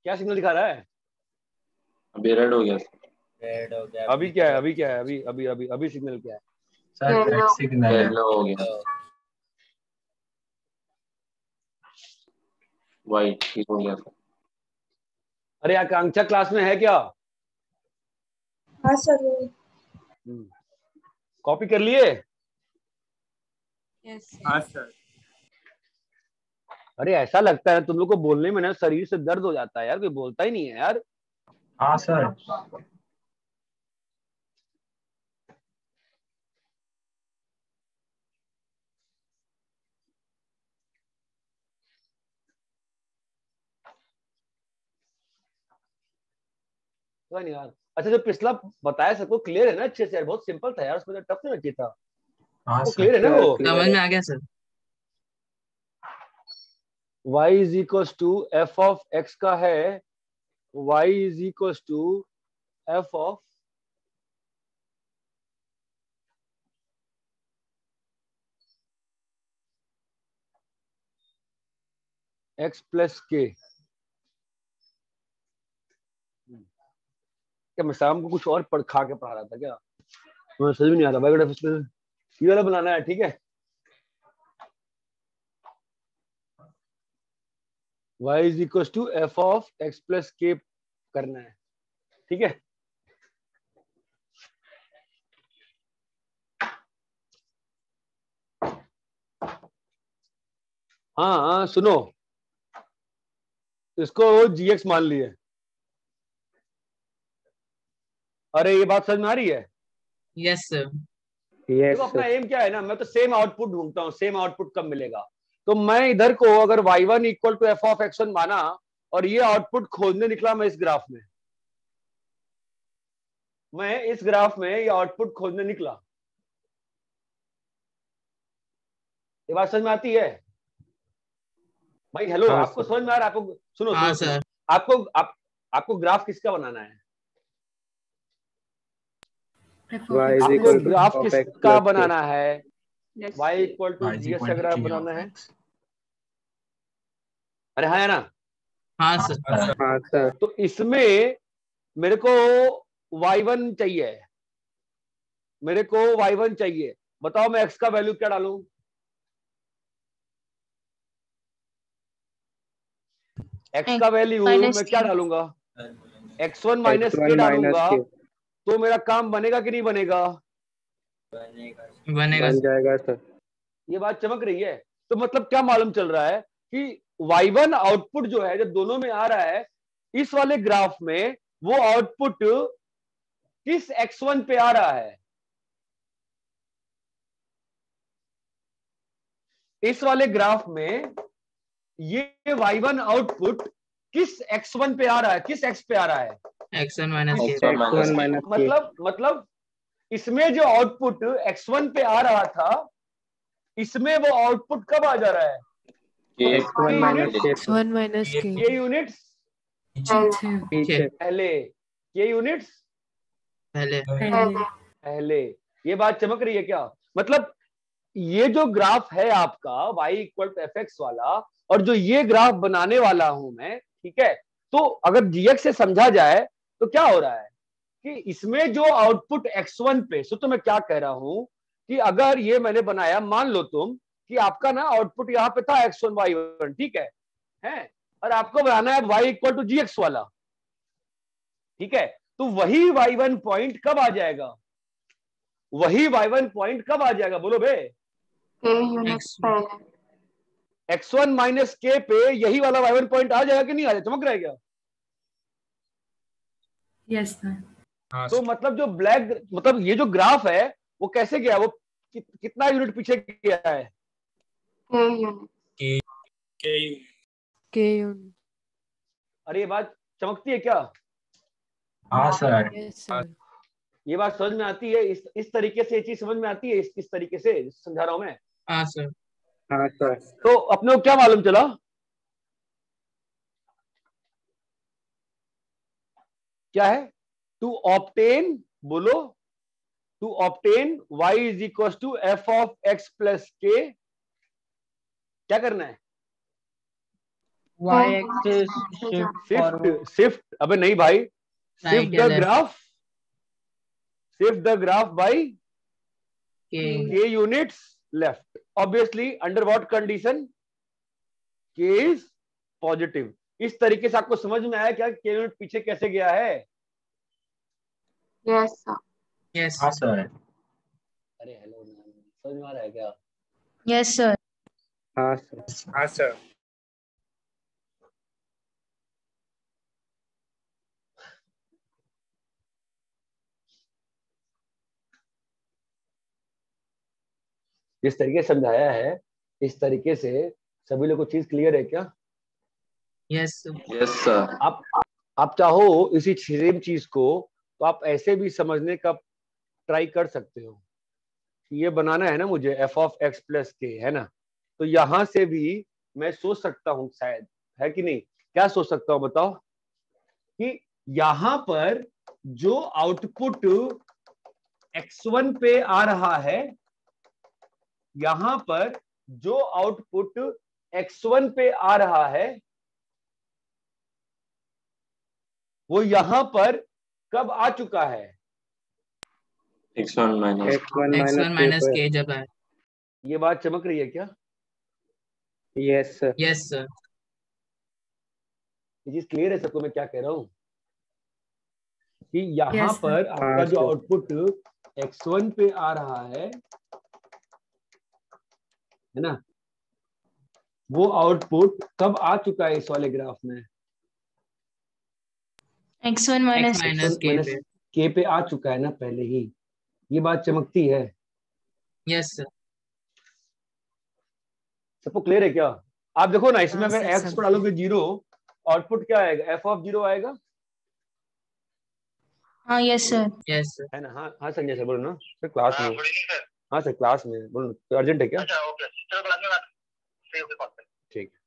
क्या सिग्नल दिखा रहा है? अभी रेड हो गया। रेड हो गया। अभी क्या है? अभी क्या है? अभी अभी अभी अभी सिग्नल क्या है? सर रेड सिग्नल है। येलो हो गया। वाइट ठीक हो गया सर। अरे आकांक्षा क्लास में है क्या? हाँ सर। कॉपी कर लिए? हाँ सर। अरे ऐसा लगता है तुम लोग को बोलने में ना शरीर से दर्द हो जाता है यार, कोई बोलता ही नहीं है यार। हाँ सर। नहीं यार। अच्छा जो पिछला बताया सबको क्लियर है ना अच्छे से यार? बहुत सिंपल था यार, उसमें टफ नहीं चाहिए था। हाँ वो सर। क्लियर है ना? वो समझ में आ गया sir. y is equal to f of x का है y is equal to f of x plus k. क्या मैं शाम को कुछ और खा के पढ़ा रहा था क्या? मुझे समझ नहीं आ रहा। बायोग्राफ ये वाला बनाना है, ठीक है? y is equal to f of x plus k करना है, ठीक है? हाँ हाँ सुनो, इसको gx मान लिए। अरे ये बात समझ में आ रही है? Yes sir. देखो अपना एम क्या है ना, मैं तो सेम आउटपुट ढूंढता हूँ। सेम आउटपुट कब मिलेगा? तो मैं इधर को अगर y1 equal to f of x1 माना और ये आउटपुट खोजने निकला मैं इस ग्राफ में, ये आउटपुट खोजने निकला। ये बात समझ में आती है भाई? हेलो, हाँ, आपको समझ में आ रहा है? आपको सुनो हाँ सुनो, सर। आपको ग्राफ किसका बनाना है? y इज आपको equal to graph of x किसका प्लस बनाना है? Yes, y sir. Equal to y is g x equal का to ग्राफ g बनाना of है। x। अरे हाँ है ना? हाँ सर। हाँ सर। तो इसमें मेरे को y1 चाहिए, मेरे को y1 चाहिए। बताओ मैं x का वैल्यू क्या डालूं? x का वैल्यू मैं क्या डालूंगा? x1 माइनस के x1 माइनस डालूंगा। के तो मेरा काम बनेगा कि नहीं बनेगा? बनेगा बन सर। जाएगा सर। ये बात चमक रही है? तो मतलब क्या मालूम चल रहा है कि y1 आउटपुट जो है, जब दोनों में आ रहा है इस वाले ग्राफ में, वो आउटपुट किस x1 पे आ रहा है? इस वाले ग्राफ में ये y1 आउटपुट किस x1 पे आ रहा है? किस x पे आ रहा है? x1 माइनस के। x1 माइनस के मतलब इसमें जो आउटपुट x1 पे आ रहा था, इसमें वो आउटपुट कब आ जा रहा है? x1 माइनस के x1 माइनस के ये यूनिट्स पीछे पहले, ये यूनिट्स पहले। पहले। ये बात चमक रही है क्या? मतलब ये जो ग्राफ है आपका y equal to f x वाला, और जो ये ग्राफ बनाने वाला हूं मैं, ठीक है? तो अगर gx से समझा जाए तो क्या हो रहा है कि इसमें जो आउटपुट x1 पे, सो तो मैं क्या कह रहा हूं कि अगर ये मैंने बनाया, मान लो तुम कि आपका ना आउटपुट यहाँ पे था x1 y1, ठीक है? और आपको बनाना है y इक्वल टू gx वाला, ठीक है? तो वही y1 पॉइंट कब आ जाएगा? वही y1 पॉइंट कब आ जाएगा? बोलो बे। के यूनिट्स पहले। x1 माइनस के पे यही वाला y1 पॉइंट आ जाएगा कि नहीं आ जाएगा? चमक रहा है क्या? Yes sir. तो मतलब जो ब्लैक, मतलब ये जो ग्राफ है वो कैसे गया, वो कितना यूनिट पीछे गया है? के यूनिट। अरे ये बात चमकती है क्या? हाँ सर। Yes sir. ये बात समझ में आती है? इस तरीके से ये चीज समझ में आती है, इस तरीके से समझा रहा हूं मैं। हाँ सर। हाँ सर। तो अपने को क्या मालूम चला? क्या है? टू ऑब्टेन, बोलो, to obtain y is equal to f of x plus k, क्या करना है? Y axis shift forward. Shift, अबे नहीं भाई, Right शिफ्ट या the left? Graph, shift the graph by K. k units left. Obviously under what condition? k is positive. इस तरीके से आपको समझ में आया क्या k यूनिट पीछे कैसे गया है? Yes sir. Yes. हाँ सर। अरे हेलो मैम, समझ में आ रहा है क्या? Yes sir. हाँ सर। हाँ सर। जिस तरीके से समझाया है इस तरीके से सभी लोग को चीज क्लियर है क्या? Yes. Yes sir. आप चाहो इसी सेम चीज को तो आप ऐसे भी समझने का ट्राई कर सकते हो। ये बनाना है ना मुझे एफ ऑफ एक्स प्लस के, है ना? तो यहां से भी मैं सोच सकता हूं शायद, है कि नहीं? क्या सोच सकता हूं बताओ? कि यहां पर जो आउटपुट x1 पे आ रहा है, यहां पर जो आउटपुट x1 पे आ रहा है वो यहां पर कब आ चुका है? x1 minus X1 minus K जब है। ये बात चमक रही है क्या? Yes sir. Yes sir. ये चीज क्लियर है सबको मैं क्या कह रहा हूं? कि यहां Yes, sir. पर आपका हाँ, जो sir. आउटपुट x1 पे आ रहा है ना, वो आउटपुट कब आ चुका है इस वाले ग्राफ में? x1 X minus minus K minus पे। के पे आ चुका है ना पहले ही। ये बात चमकती है? Yes sir. सबको क्लियर है क्या? आप देखो ना, इसमें हाँ, अगर सर, एक्स सब को डालोगे 0, आउटपुट क्या आएगा? एफ ऑफ 0 आएगा, हाँ यस सर। Yes sir. है ना? हाँ हाँ संजय सर बोलो ना, सर क्लास में। हाँ सर क्लास में बोलो, तो अर्जेंट है क्या? ठीक है।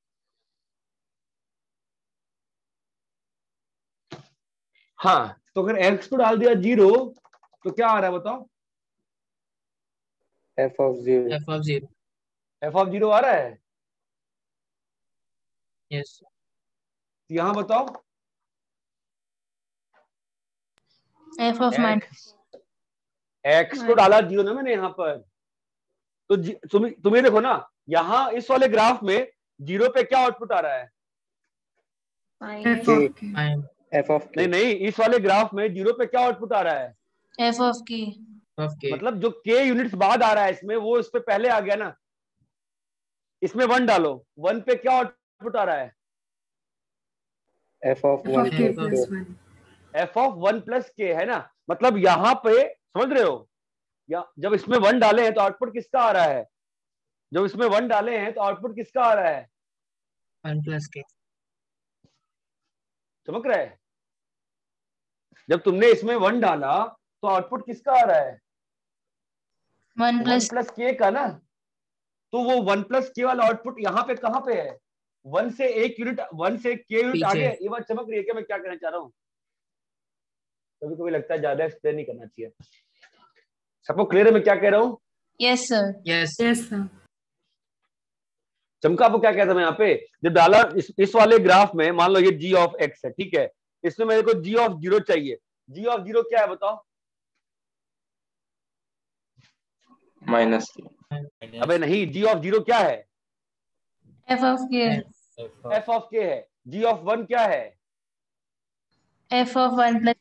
हाँ, तो अगर एक्स को डाल दिया 0 तो क्या आ रहा है बताओ? F of 0। F of 0. F of 0 आ रहा है। Yes sir. यहां बताओ f of माइनस एक्स को डाला 0 ना मैंने यहाँ पर, तो तुम्हें देखो ना, यहाँ इस वाले ग्राफ में 0 पे क्या आउटपुट आ रहा है? एफ ऑफ के। Fine. एफ ऑफ नहीं नहीं, इस वाले ग्राफ में 0 पे क्या आउटपुट आ रहा है? f of k। Of K. मतलब जो k यूनिट्स बाद आ रहा है इसमें, वो इस पे पहले आ गया ना। इसमें 1 डालो, 1 पे क्या आउटपुट आ रहा है? एफ ऑफ एफ 1 ऑफ के F of- plus 1। F of 1 plus के, है ना? मतलब यहाँ पे समझ रहे हो, या जब इसमें 1 डाले हैं तो आउटपुट किसका आ रहा है? जब इसमें 1 डाले हैं तो आउटपुट किसका आ रहा है? 1 plus K. चमक रहा है? जब तुमने इसमें 1 डाला तो आउटपुट किसका आ रहा है? 1 1 प्लस के का ना। तो वो 1 प्लस के वाला आउटपुट यहाँ पे कहाँ पे है? 1 से 1 यूनिट, 1 से के यूनिट पीछे। आगे। ये बात चमक रही है क्या मैं क्या कहना चाह रहा हूँ? कभी कभी लगता है ज्यादा एक्सप्लेन नहीं करना चाहिए। सबको क्लियर है मैं क्या कह रहा हूँ? Yes sir. Yes. Yes sir. चमका आपको क्या कहता मैं यहाँ पे? जब डाला इस वाले ग्राफ में, मान लो ये g ऑफ x है, ठीक है? इसमें मेरे को g ऑफ 0 चाहिए। g ऑफ 0 क्या है बताओ? माइनस अबे नहीं, g ऑफ 0 क्या है? f of k। f of k है। g ऑफ 1 क्या है? f of 1 plus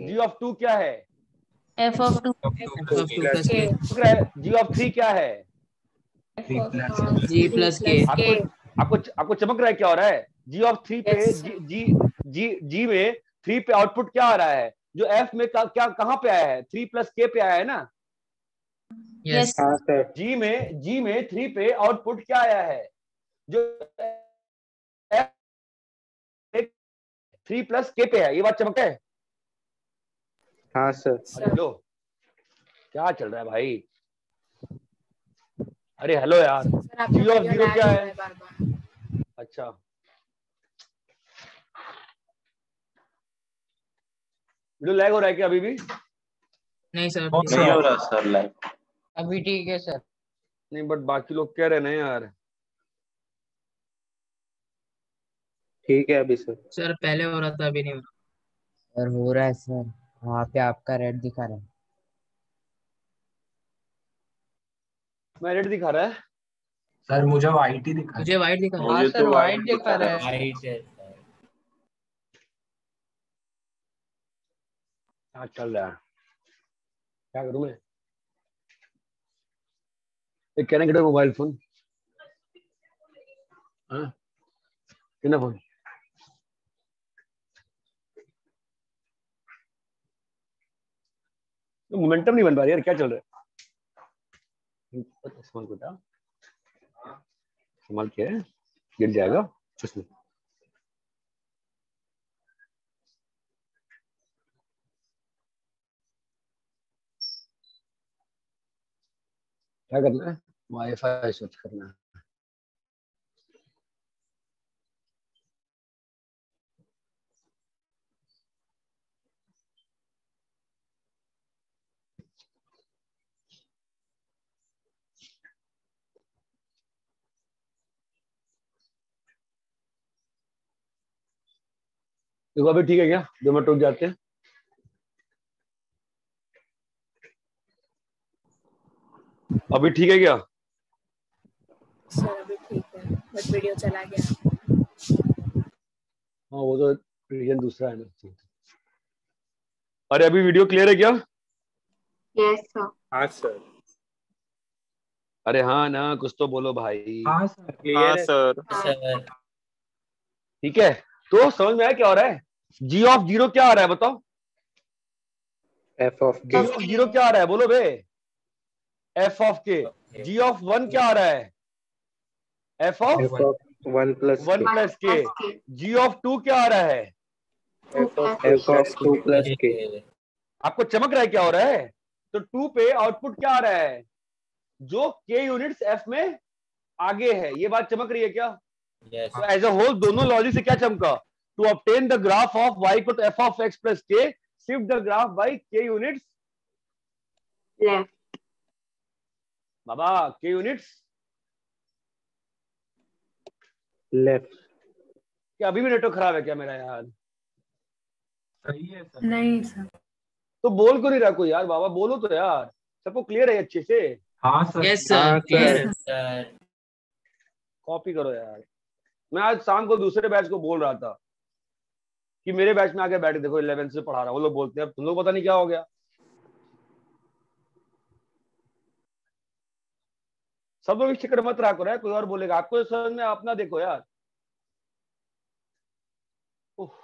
g of 2 क्या है? f of 2 F of 2 plus K. g of 3 क्या है? G plus K. आपको चमक रहा है क्या हो रहा है? G of 3 पे G में 3 पे आउटपुट क्या आ रहा है? जो F में क्या कहां पे आया है? 3 plus K पे आया है ना? Yes. हाँ सर। G में 3 पे आउटपुट क्या आया है? जो F 3 plus K पे है। ये बात चमक है? हाँ सर। अरे लो, क्या चल रहा है भाई? अरे हेलो यार, G of 0 क्या है? अच्छा, वीडियो लैग हो रहा है क्या अभी भी? नहीं सर, नहीं हो रहा सर लाइक। अभी ठीक है सर। नहीं, बट बाकी लोग कह रहे हैं ना यार। ठीक है अभी सर। सर पहले हो रहा था, अभी नहीं हो रहा। सर हो रहा है सर, वहाँ पे आपका रेड दिखा रहा है। मैं रेड दिखा रहा है। सर मुझे वाइट ही दिखा मुझे वाइट दिखा रहा है। हाँ मुझे सर, तो वाइट वाइट दिखा रहा है। वाइट है। क्या चल रहा है? क्या करूं मैं? एक कैन गेट मोबाइल फोन? हाँ, कितना फोन? मोमेंटम नहीं बन पा रही यार, क्या चल रहा है? संभाल बेटा, संभाल के, गिर जाएगा। चुस्मे क्या करना है? वाईफाई स्विच करना है। देखो अभी ठीक है क्या? 2 मिनट रुक जाते हैं। अभी ठीक है क्या? सर अभी ठीक है, बट वीडियो चला गया। हाँ, वो तो रीजन दूसरा है ना। अरे अभी वीडियो क्लियर है क्या? Yes sir. हाँ सर। अरे हाँ ना, कुछ तो बोलो भाई। हाँ सर। क्लियर है सर। सर ठीक है, तो समझ में आया क्या हो रहा है? G of 0 क्या आ रहा है बताओ? F of G K। of 0 क्या आ रहा है बोलो बे? F of K। G of 1 क्या आ रहा है? F of F of 1 plus 1 K। plus K। G of 2 क्या आ रहा है? F of 2 plus K। आपको चमक रहा है क्या हो रहा है? तो 2 पे आउटपुट क्या आ रहा है? जो K यूनिट्स F में आगे है। ये बात चमक रही है क्या? यस तो एज अ होल दोनों लॉजिक से क्या चमका? To obtain the graph of y equal to f of x plus k, shift the graph by k units left. Baba, k units left. क्या अभी भी नेटवर्क खराब है क्या मेरा यार? सही है सर। नहीं सर। तो बोल क्यों नहीं रहा कोई यार? बाबा बोलो तो यार, सबको क्लियर है अच्छे से? हाँ सर। यस हाँ सर, क्लियर है। सर कॉपी करो यार। मैं आज शाम को दूसरे बैच को बोल रहा था कि मेरे बैच में आके बैठ देखो, 11 से पढ़ा रहा हूँ। वो लोग बोलते हैं अब तुम लोग पता नहीं क्या हो गया। सब लोग इस चक्कर मत रहा करो यार, कोई और बोलेगा आपको समझ में, अपना देखो यार। उफ।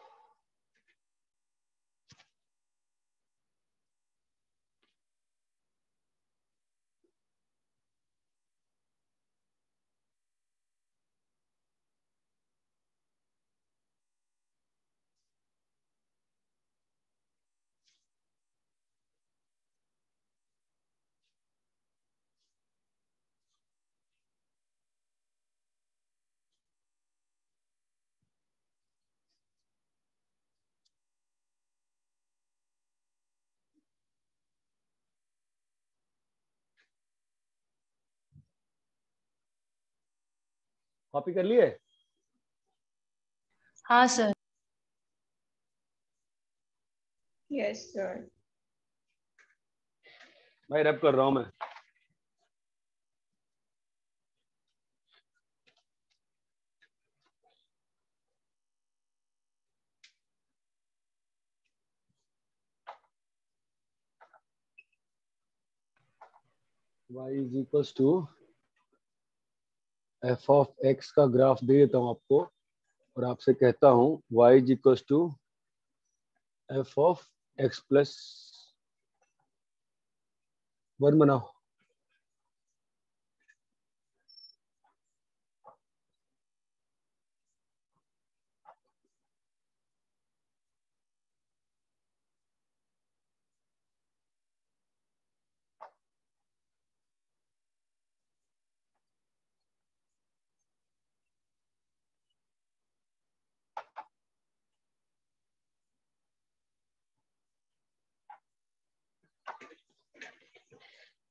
कॉपी कर लिए? हाँ सर। Yes sir. भाई रैप कर रहा हूं मैं। y is equals to f of x का ग्राफ दे देता हूँ आपको और आपसे कहता हूँ y is equal to f of x plus 1 बनाओ।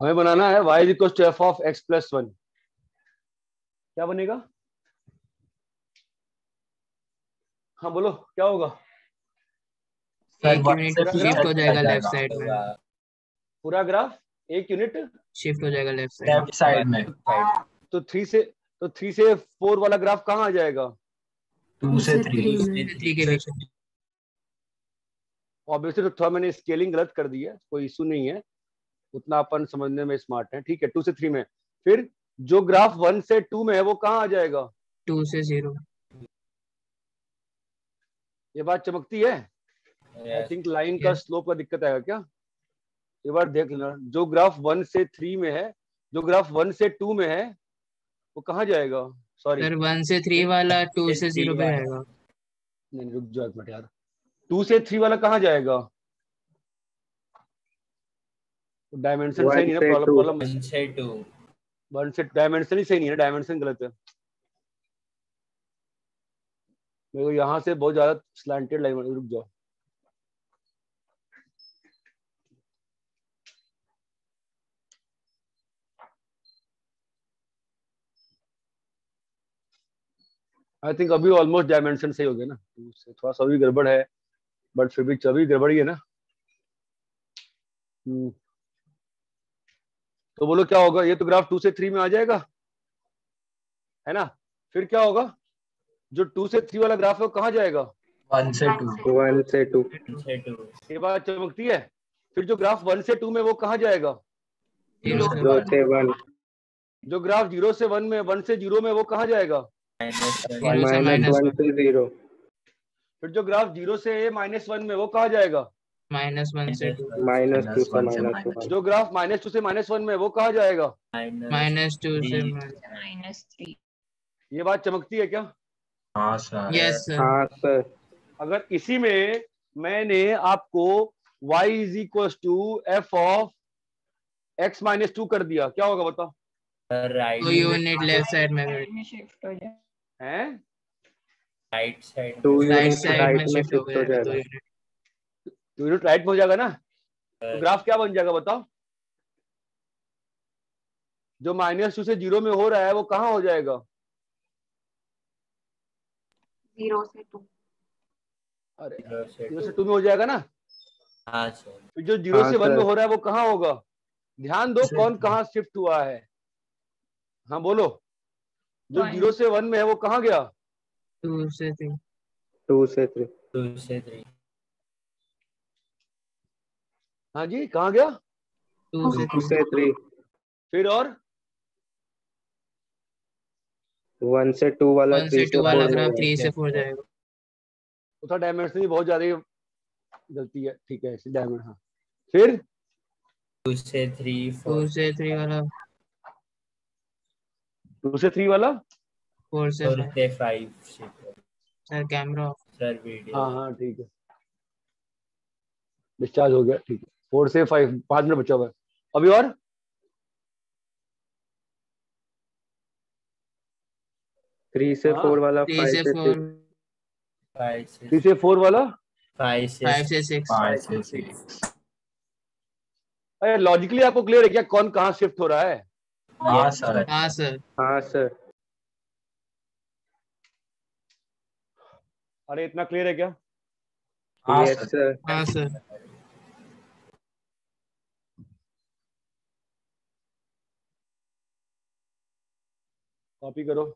हमें बनाना है y is equal to f of x plus 1। क्या बनेगा? हाँ बोलो क्या होगा? एक यूनिट शिफ्ट हो जाएगा लेफ्ट साइड में। पूरा ग्राफ 1 यूनिट शिफ्ट हो जाएगा लेफ्ट साइड में। तो 3 से 4 वाला ग्राफ कहाँ आ जाएगा? 2 से 3 3 के बीच में। ऑब्वियसली तो थोड़ा मैंने स्केलिंग गलत कर दी है, कोई इशू नहीं है, उतना अपन समझने में स्मार्ट है। ठीक है, 2 से 3 में। फिर जो ग्राफ 1 से 2 में है वो कहाँ आ जाएगा? 2 से 0। ये बात चमकती है। आई थिंक लाइन का स्लोप का दिक्कत आएगा क्या? ये बार देख लेना, जो ग्राफ 1 से 3 में है, जो ग्राफ 1 से 2 में है वो कहाँ जाएगा? सॉरी सर 1 से 3 वाला 2 से 0 पे जाएगा। नहीं रुक जाओ एक मिनट यार, 2 से 3 वाला कहाँ जाएगा? डायमेंशन सही नहीं है, प्रॉब्लम 1 से 2 1 से डायमेंशन ही सही नहीं है, डायमेंशन गलत है। मेरे को यहाँ से बहुत ज्यादा स्लैंटेड लाइन, रुक जाओ। आई थिंक अभी ऑलमोस्ट डायमेंशन सही हो गया ना, से थोड़ा सा भी गड़बड़ है बट फिर भी चभी गड़बड़ ही है ना। तो बोलो क्या होगा? ये तो ग्राफ 2 से 3 में आ जाएगा है ना। फिर क्या होगा? जो 2 से 3 वाला ग्राफ है वो कहाँ जाएगा? 1 से 2 1 से 2 ये बात चमकती है। फिर जो ग्राफ 1 से 2 में वो कहाँ जाएगा? 0 से 1 जो ग्राफ 0 से 1 में, 1 से 0 में वो कहाँ जाएगा? -1 से 0। फिर जो ग्राफ 0 से -1 में वो कहाँ जाएगा? -1 से 2। -2 से -1। जो ग्राफ -2 से -1 में वो कहाँ जाएगा? -2 से -3। ये बात चमकती है क्या? हाँ सर। Yes sir. हाँ सर। अगर इसी में मैंने आपको y is equal to f of x -2 कर दिया, क्या होगा बताओ? राइट तो यूनिट लेफ्ट साइड में शिफ्ट हो जाए। हैं? राइट साइड राइट साइड में शिफ्ट हो जाएगा। 2 यूनिट 2 यूनिट राइट में हो जाएगा ना। तो ग्राफ क्या बन जाएगा बताओ? जो -2 से 0 में हो रहा है वो कहाँ हो जाएगा? 0 से 2। अरे 0 से 2 में हो जाएगा ना। हाँ सर। फिर जो 0 हाँ से 1 में सर। हो रहा है वो कहाँ होगा? ध्यान दो कौन कहाँ शिफ्ट हुआ है। हाँ बोलो। जो 0 से 1 में है वो कहाँ गया? 2 से 3। 2 से 3। 2 से 3 हाँ जी कहाँ गया? 2 से 2 से 3। फिर और 1 से 2 वाला 1 3 से से 2 वाला 4 ग्राफ 3 से 4 जाएगा। उसका डायमेंशन ही बहुत ज्यादा ही गलती है। ठीक है इसी डायमेंशन। हाँ फिर 2 से 3 2 4 से 3 वाला 2 से 3 वाला 4 से 4 5। से 5 sir camera off. Sir video. हाँ हाँ ठीक है, डिस्चार्ज हो गया। ठीक है 4 से 5, 5 मिनट बचा हुआ है अभी। और 3 से 4 वाला 3 5 से से 4 6। 3 से 4 वाला 5 से 6। 5 से 6। अरे लॉजिकली आपको क्लियर है क्या कौन कहाँ शिफ्ट हो रहा है? हाँ सर। हाँ सर। हाँ सर। अरे इतना क्लियर है क्या? हाँ यस सर। सर। हाँ सर। कॉपी करो।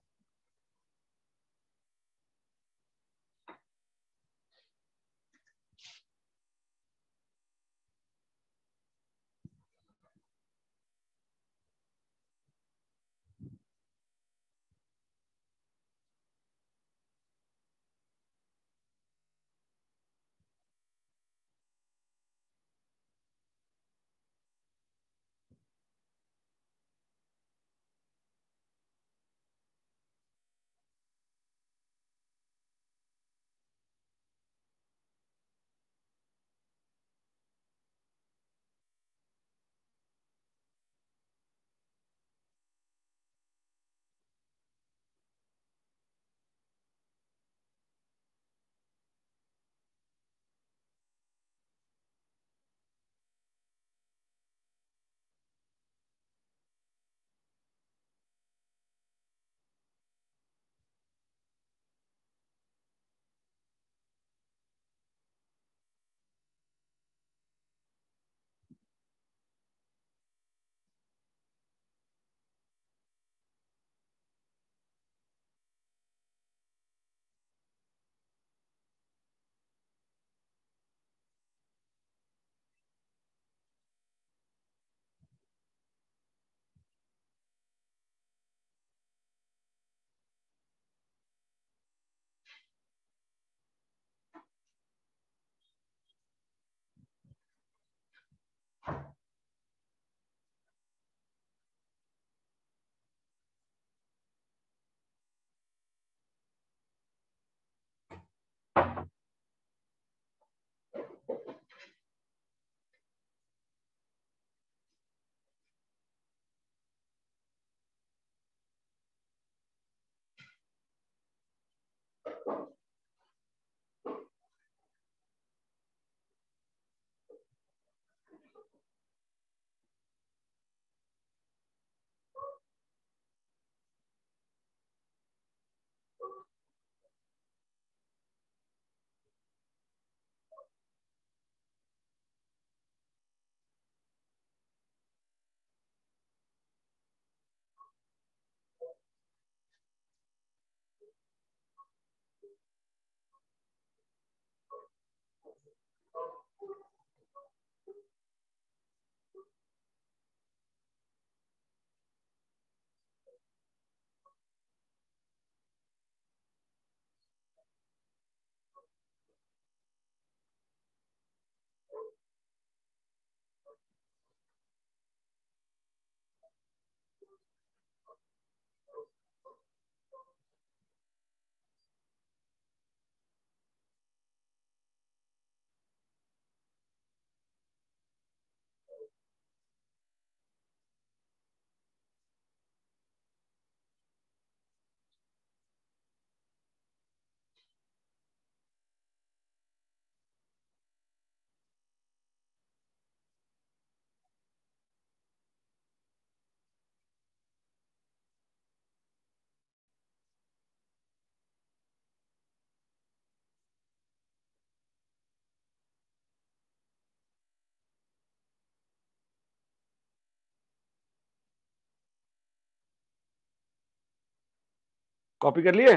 कॉपी कर लिए?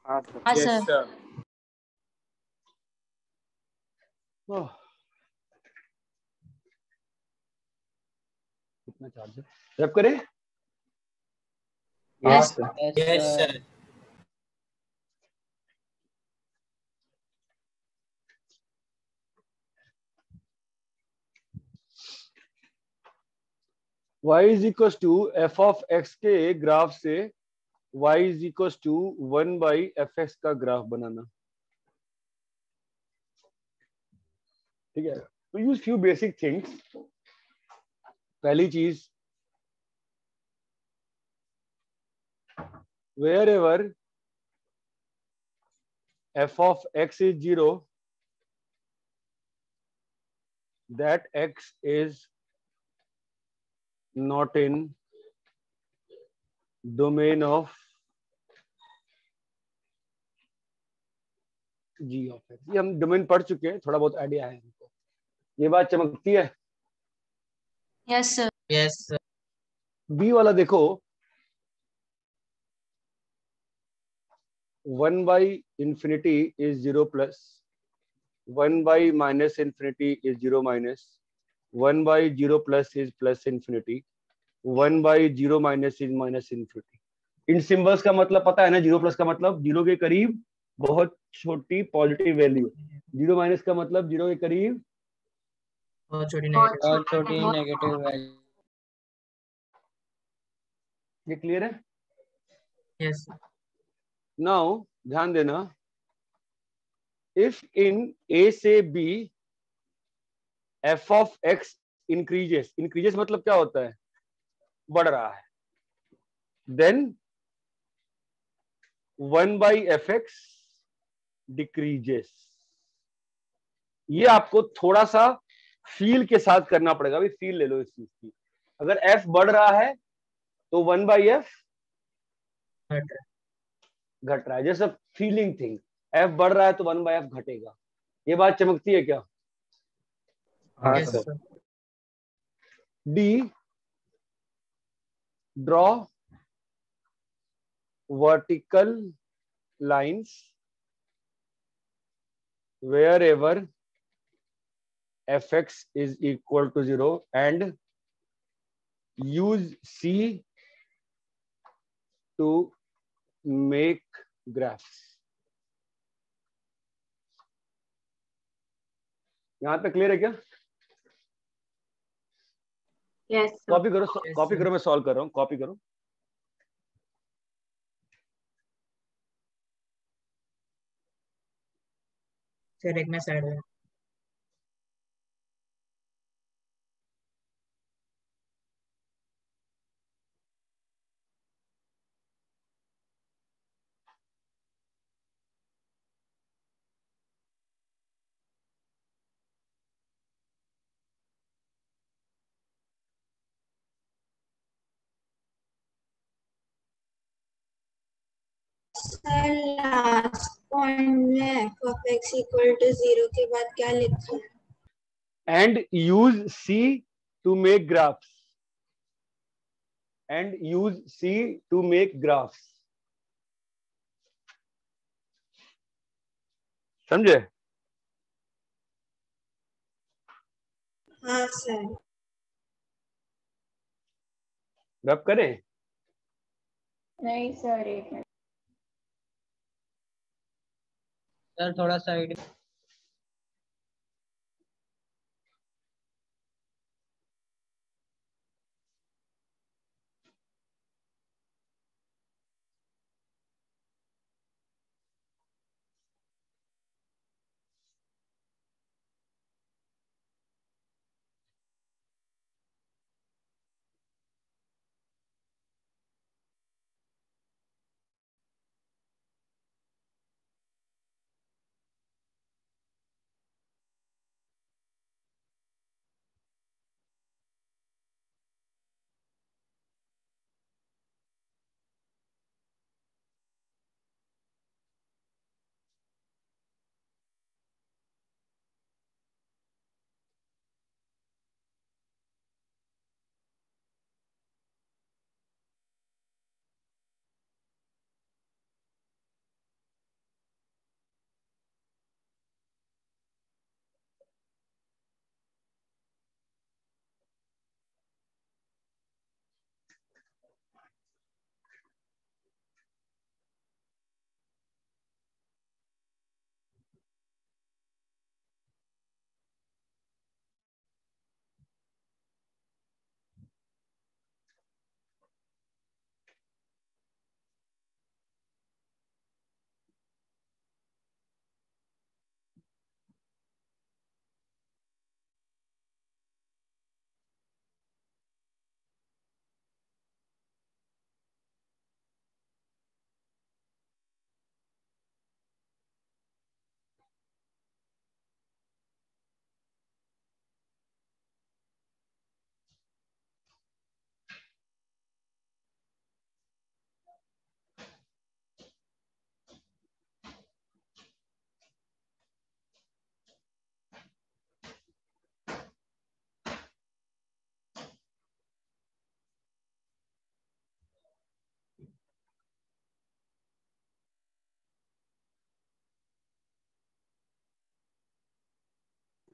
हाँ सर। हाँ Yes, सर। sir. ओह, कितना चार्ज है? रब करें? हाँ Yes, sir. yes, sir. y is equal to f of x के ग्राफ से y is equal to 1/fx का ग्राफ बनाना। ठीक है, तो यूज फ्यू बेसिक थिंग्स। पहली चीज, wherever f of x is 0, that x is not in domain of g of x। ये हम डोमेन पढ़ चुके हैं, थोड़ा बहुत आइडिया है हमको। ये बात चमकती है? Yes sir. Yes, sir. B वाला देखो, 1/infinity is 0 plus, 1/-infinity is 0 minus, 1/0 plus is plus infinity, 1/0 minus is minus infinity। In symbols का मतलब पता है ना? 0 प्लस का मतलब 0 के करीब बहुत छोटी पॉजिटिव वैल्यू, 0 माइनस का मतलब 0 के करीब बहुत छोटी बहुत negative. बहुत छोटी छोटी नेगेटिव वैल्यू। ये क्लियर है? Yes, sir. नाउ ध्यान देना, इफ इन ए से b f of x increases, increases मतलब क्या होता है? बढ़ रहा है। Then 1/fx decreases. ये आपको थोड़ा सा फील के साथ करना पड़ेगा। अभी फील ले लो इस चीज की। अगर f बढ़ रहा है तो 1/f घट रहा है, जैसे फीलिंग थिंग। f बढ़ रहा है तो 1/f घटेगा। ये बात चमकती है क्या? हाँ Yes, sir. sir. D, draw vertical lines wherever fx is equal to 0 and use c to make graphs। यहां तक क्लियर है क्या? Yes, sir. कॉपी करो, Yes, कॉपी sir. करो, मैं सॉल्व कर रहा हूं, कॉपी करो। Sir, एक मैं साइड में। सर लास्ट पॉइंट में f of x equal to 0 के बाद क्या लिखा है? And use C to make graphs, and use C to make graphs. समझे? हाँ सर। रब करें? नहीं सर, एक मिनट। सर थोड़ा साइड।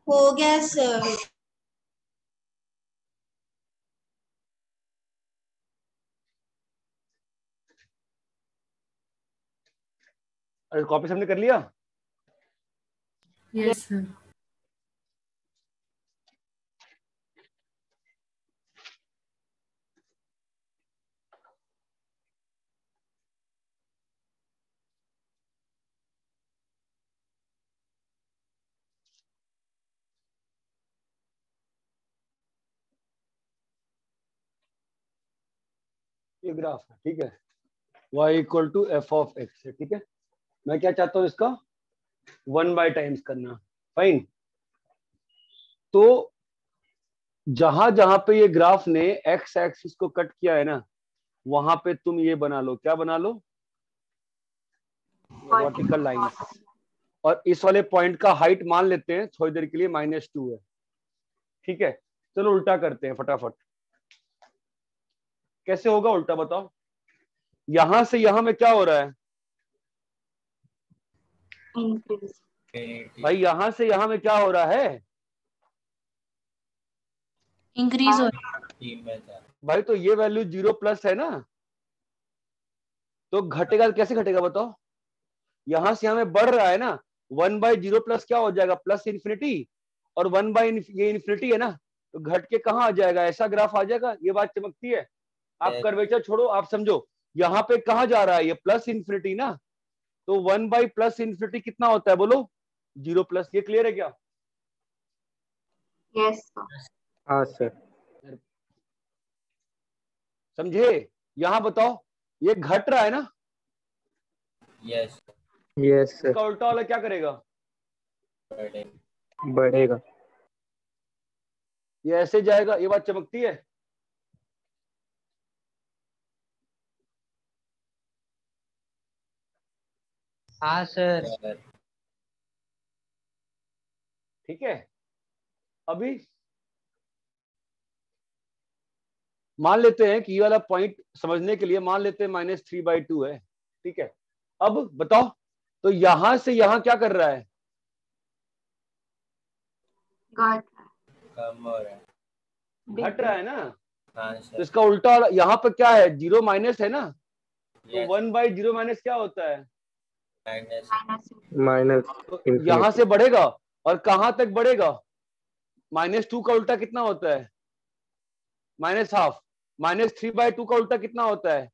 हो गया सर। अरे कॉपी सबने कर लिया? Yes sir. ये ग्राफ है, ठीक है, y equal to f of x है, ठीक है। मैं क्या चाहता हूँ, इसका 1/टाइम्स करना, फाइन। तो जहां जहां पे ये ग्राफ ने एक्स एक्सिस को कट किया है ना, वहां पे तुम ये बना लो, क्या बना लो, वर्टिकल लाइंस। और इस वाले पॉइंट का हाइट मान लेते हैं थोड़ी देर के लिए -2 है, ठीक है। चलो उल्टा करते हैं फटाफट। कैसे होगा उल्टा बताओ? यहां से यहां में क्या हो रहा है भाई? यहां से यहां में क्या हो रहा है? इंक्रीज हो रहा है भाई तो ये वैल्यू 0+ है ना, तो घटेगा कैसे घटेगा बताओ? यहां से हमें बढ़ रहा है ना, 1/0+ क्या हो जाएगा, प्लस इन्फिनिटी, और 1 ये इन्फिनिटी है ना, तो घट के कहाँ आ जाएगा, ऐसा ग्राफ आ जाएगा। ये बात चमकती है। आप कर्वेचर छोड़ो, आप समझो यहाँ पे कहाँ जा रहा है, ये प्लस इन्फिनिटी ना, तो 1/+ इन्फिनिटी कितना होता है बोलो, 0+। ये क्लियर है क्या? यस हाँ सर। समझे? यहां बताओ ये घट रहा है ना, यस सर। इसका उल्टा वाला क्या करेगा, बढ़ेगा। ये ऐसे जाएगा। ये बात चमकती है। हाँ सर। ठीक है। अभी मान लेते हैं कि ये वाला पॉइंट समझने के लिए मान लेते हैं -3/2 है, ठीक है। अब बताओ तो यहां से यहां क्या कर रहा है, कम हो रहा है। घट रहा है ना। तो इसका उल्टा वाला यहाँ पे क्या है, 0- है ना, तो 1/0- क्या होता है, माइनस। तो यहां से बढ़ेगा और कहां तक बढ़ेगा, -2 का उल्टा कितना होता है, -½ -3/2 का उल्टा कितना होता है,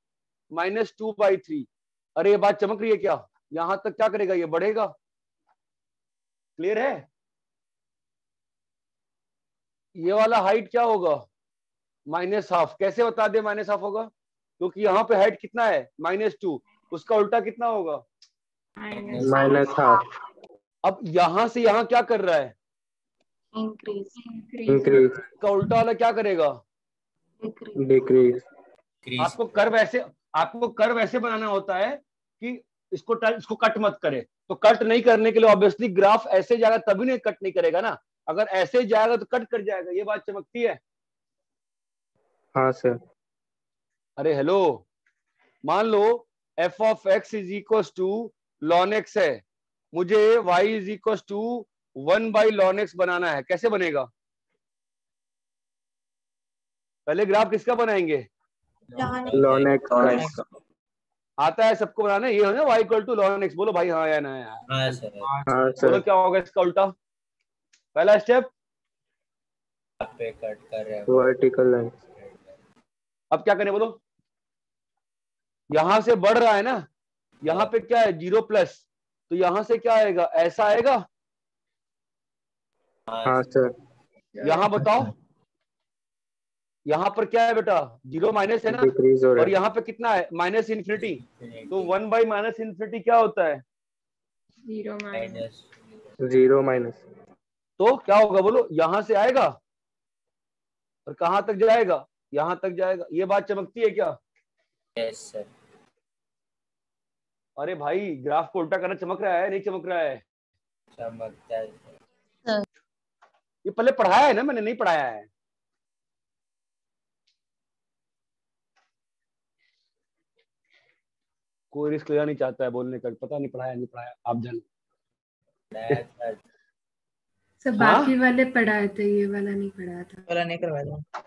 -2/3। अरे ये बात चमक रही है क्या? यहां तक क्या करेगा, ये बढ़ेगा। क्लियर है? ये वाला हाइट क्या होगा, -½ कैसे बता दे -½ होगा, क्योंकि यहाँ पे हाइट कितना है, -2, उसका उल्टा कितना होगा, -½ अब यहां से यहां क्या कर रहा है, इंक्रीज। का उल्टा वाला क्या करेगा, डिक्रीज। आपको कर्व ऐसे बनाना होता है कि इसको कट मत करे। तो कट नहीं करने के लिए ऑब्वियसली ग्राफ ऐसे जाएगा, तभी नहीं कट नहीं करेगा ना, अगर ऐसे जाएगा तो कट कर जाएगा। ये बात चमकती है। हाँ सर। अरे हेलो, मान लो f of x is equal to ln x है, मुझे y is equal to 1/ln x बनाना है। कैसे बनेगा? पहले ग्राफ किसका बनाएंगे, ln x। आता है सबको बनाना, ये हो ना y equal to ln x। बोलो भाई हाँ या ना यार। हाँ बोलो सर। क्या होगा इसका उल्टा, पहला स्टेप पे कट कर रहे हैं वर्टिकल लाइन। अब क्या करें बोलो, यहां से बढ़ रहा है ना, यहाँ पे क्या है 0+, तो यहां से क्या आएगा, ऐसा आएगा। हाँ सर। यहां बताओ, यहां पर क्या है बेटा, 0- है ना, डिक्रीज हो रहा और है। यहाँ पे कितना है, -∞। तो 1/-∞ क्या होता है, 0-। तो क्या होगा बोलो, यहां से आएगा और कहां तक जाएगा, यहां तक जाएगा। ये बात चमकती है क्या? Yes sir. अरे भाई ग्राफ को उल्टा करना चमक रहा है, नहीं चमक रहा है? चमकता है। ये पहले पढ़ाया है ना मैंने, नहीं पढ़ाया है? कोई रिस्क लेना नहीं चाहता है बोलने का, पता नहीं पढ़ाया नहीं पढ़ाया, आप जान। सर बाकी वाले पढ़ाए थे, ये वाला नहीं पढ़ाया था। वाला नहीं करवाया था।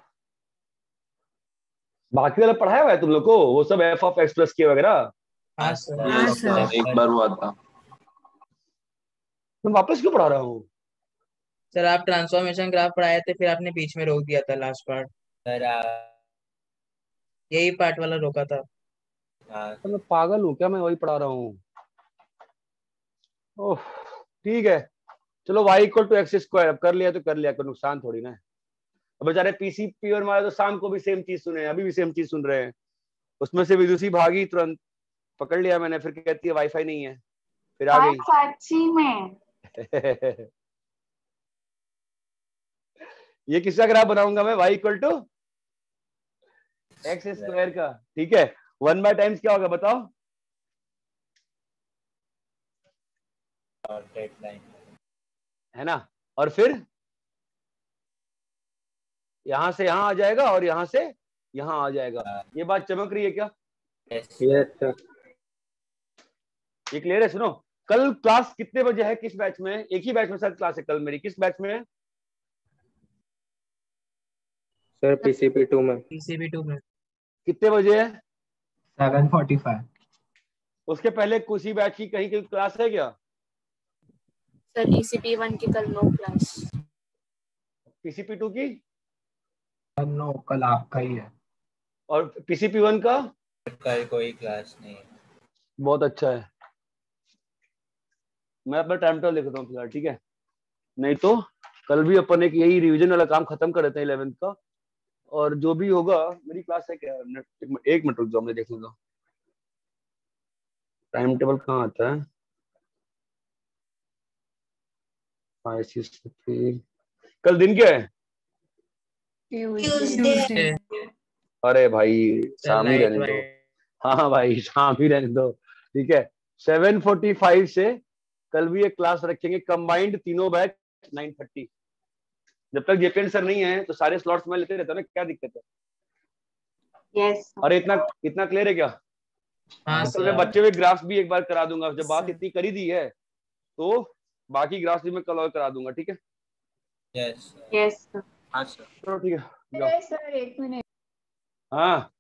बाकी वाला पढ़ाया हुआ है तुम लोग को, वो सब एफ ऑफ एक्स प्लस के वगैरह? हाँ सर। हाँ सर। एक बार हुआ था। मैं वापस क्यों पढ़ा रहा हूँ? सर आप ट्रांसफॉर्मेशन ग्राफ पढ़ाए थे, फिर आपने बीच में रोक दिया था लास्ट पार्ट। यही पार्ट वाला रोका था। तो मैं पागल हूँ क्या? मैं वही पढ़ा रहा हूँ। ओह ठीक है, चलो y equal to x square. अब कर लिया तो कर लिया, कोई नुकसान थोड़ी ना है। अब बेचारे पीसीपी और हमारे तो शाम को भी सेम चीज सुने, अभी भी सेम चीज सुन रहे हैं। उसमें से विदुषी भागी, तुरंत पकड़ लिया मैंने, फिर कहती है वाईफाई नहीं है, फिर आ गई। सच्ची में ये किसका ग्राफ बनाऊंगा मैं? y equal to x square का, ठीक है। 1 टाइम्स क्या होगा बताओ? है ना, और फिर यहां से यहां आ जाएगा और यहां से यहां आ जाएगा। ये बात चमक रही है क्या? Yes sir. ये क्लियर है? सुनो, कल क्लास कितने बजे है? किस बैच में? एक ही बैच में शायद क्लास है कल मेरी। किस बैच में है सर? पीसीपी 2 में। पीसीबी 2 में। कितने बजे है? 7:45। उसके पहले किसी बैच की कहीं क्लास है क्या? सर ईसीपी 1 की कल नो क्लास। पीसीपी 2 की? नो, कल आपका ही है। और पीसीपी 1 का? कल कोई क्लास नहीं है। बहुत अच्छा है, मैं अपना टाइम टेबल लिखता हूँ फिलहाल, ठीक है। नहीं तो कल भी अपन एक यही रिवीजन वाला काम खत्म कर देते हैं 11th का, और जो भी होगा। मेरी क्लास है क्या? एक मिनट रुक जाओ, मैं देख लूंगा टाइम टेबल कहाँ आता है। कल दिन क्या है? ट्यूसडे। अरे भाई शाम ही लाइट रहने दो। वाइट। हाँ भाई शाम ही रहने दो, ठीक है। 7:45 से कल भी एक क्लास रखेंगे कंबाइंड, तीनों बैच 9:30। जब तक जेपीएन सर नहीं है तो सारे स्लॉट्स में लेते रहता हूँ ना, क्या दिक्कत है? यस अरे इतना इतना क्लियर है क्या? हाँ तो मैं सर। बच्चे हुए ग्राफ्स भी एक बार करा दूंगा। जब बात इतनी करी दी है तो बाकी ग्राफ्स भी मैं कल और करा दूंगा, ठीक है। यस। यस हाँ सर। चलो ठीक है, जाओ। Sir 1 minute. हाँ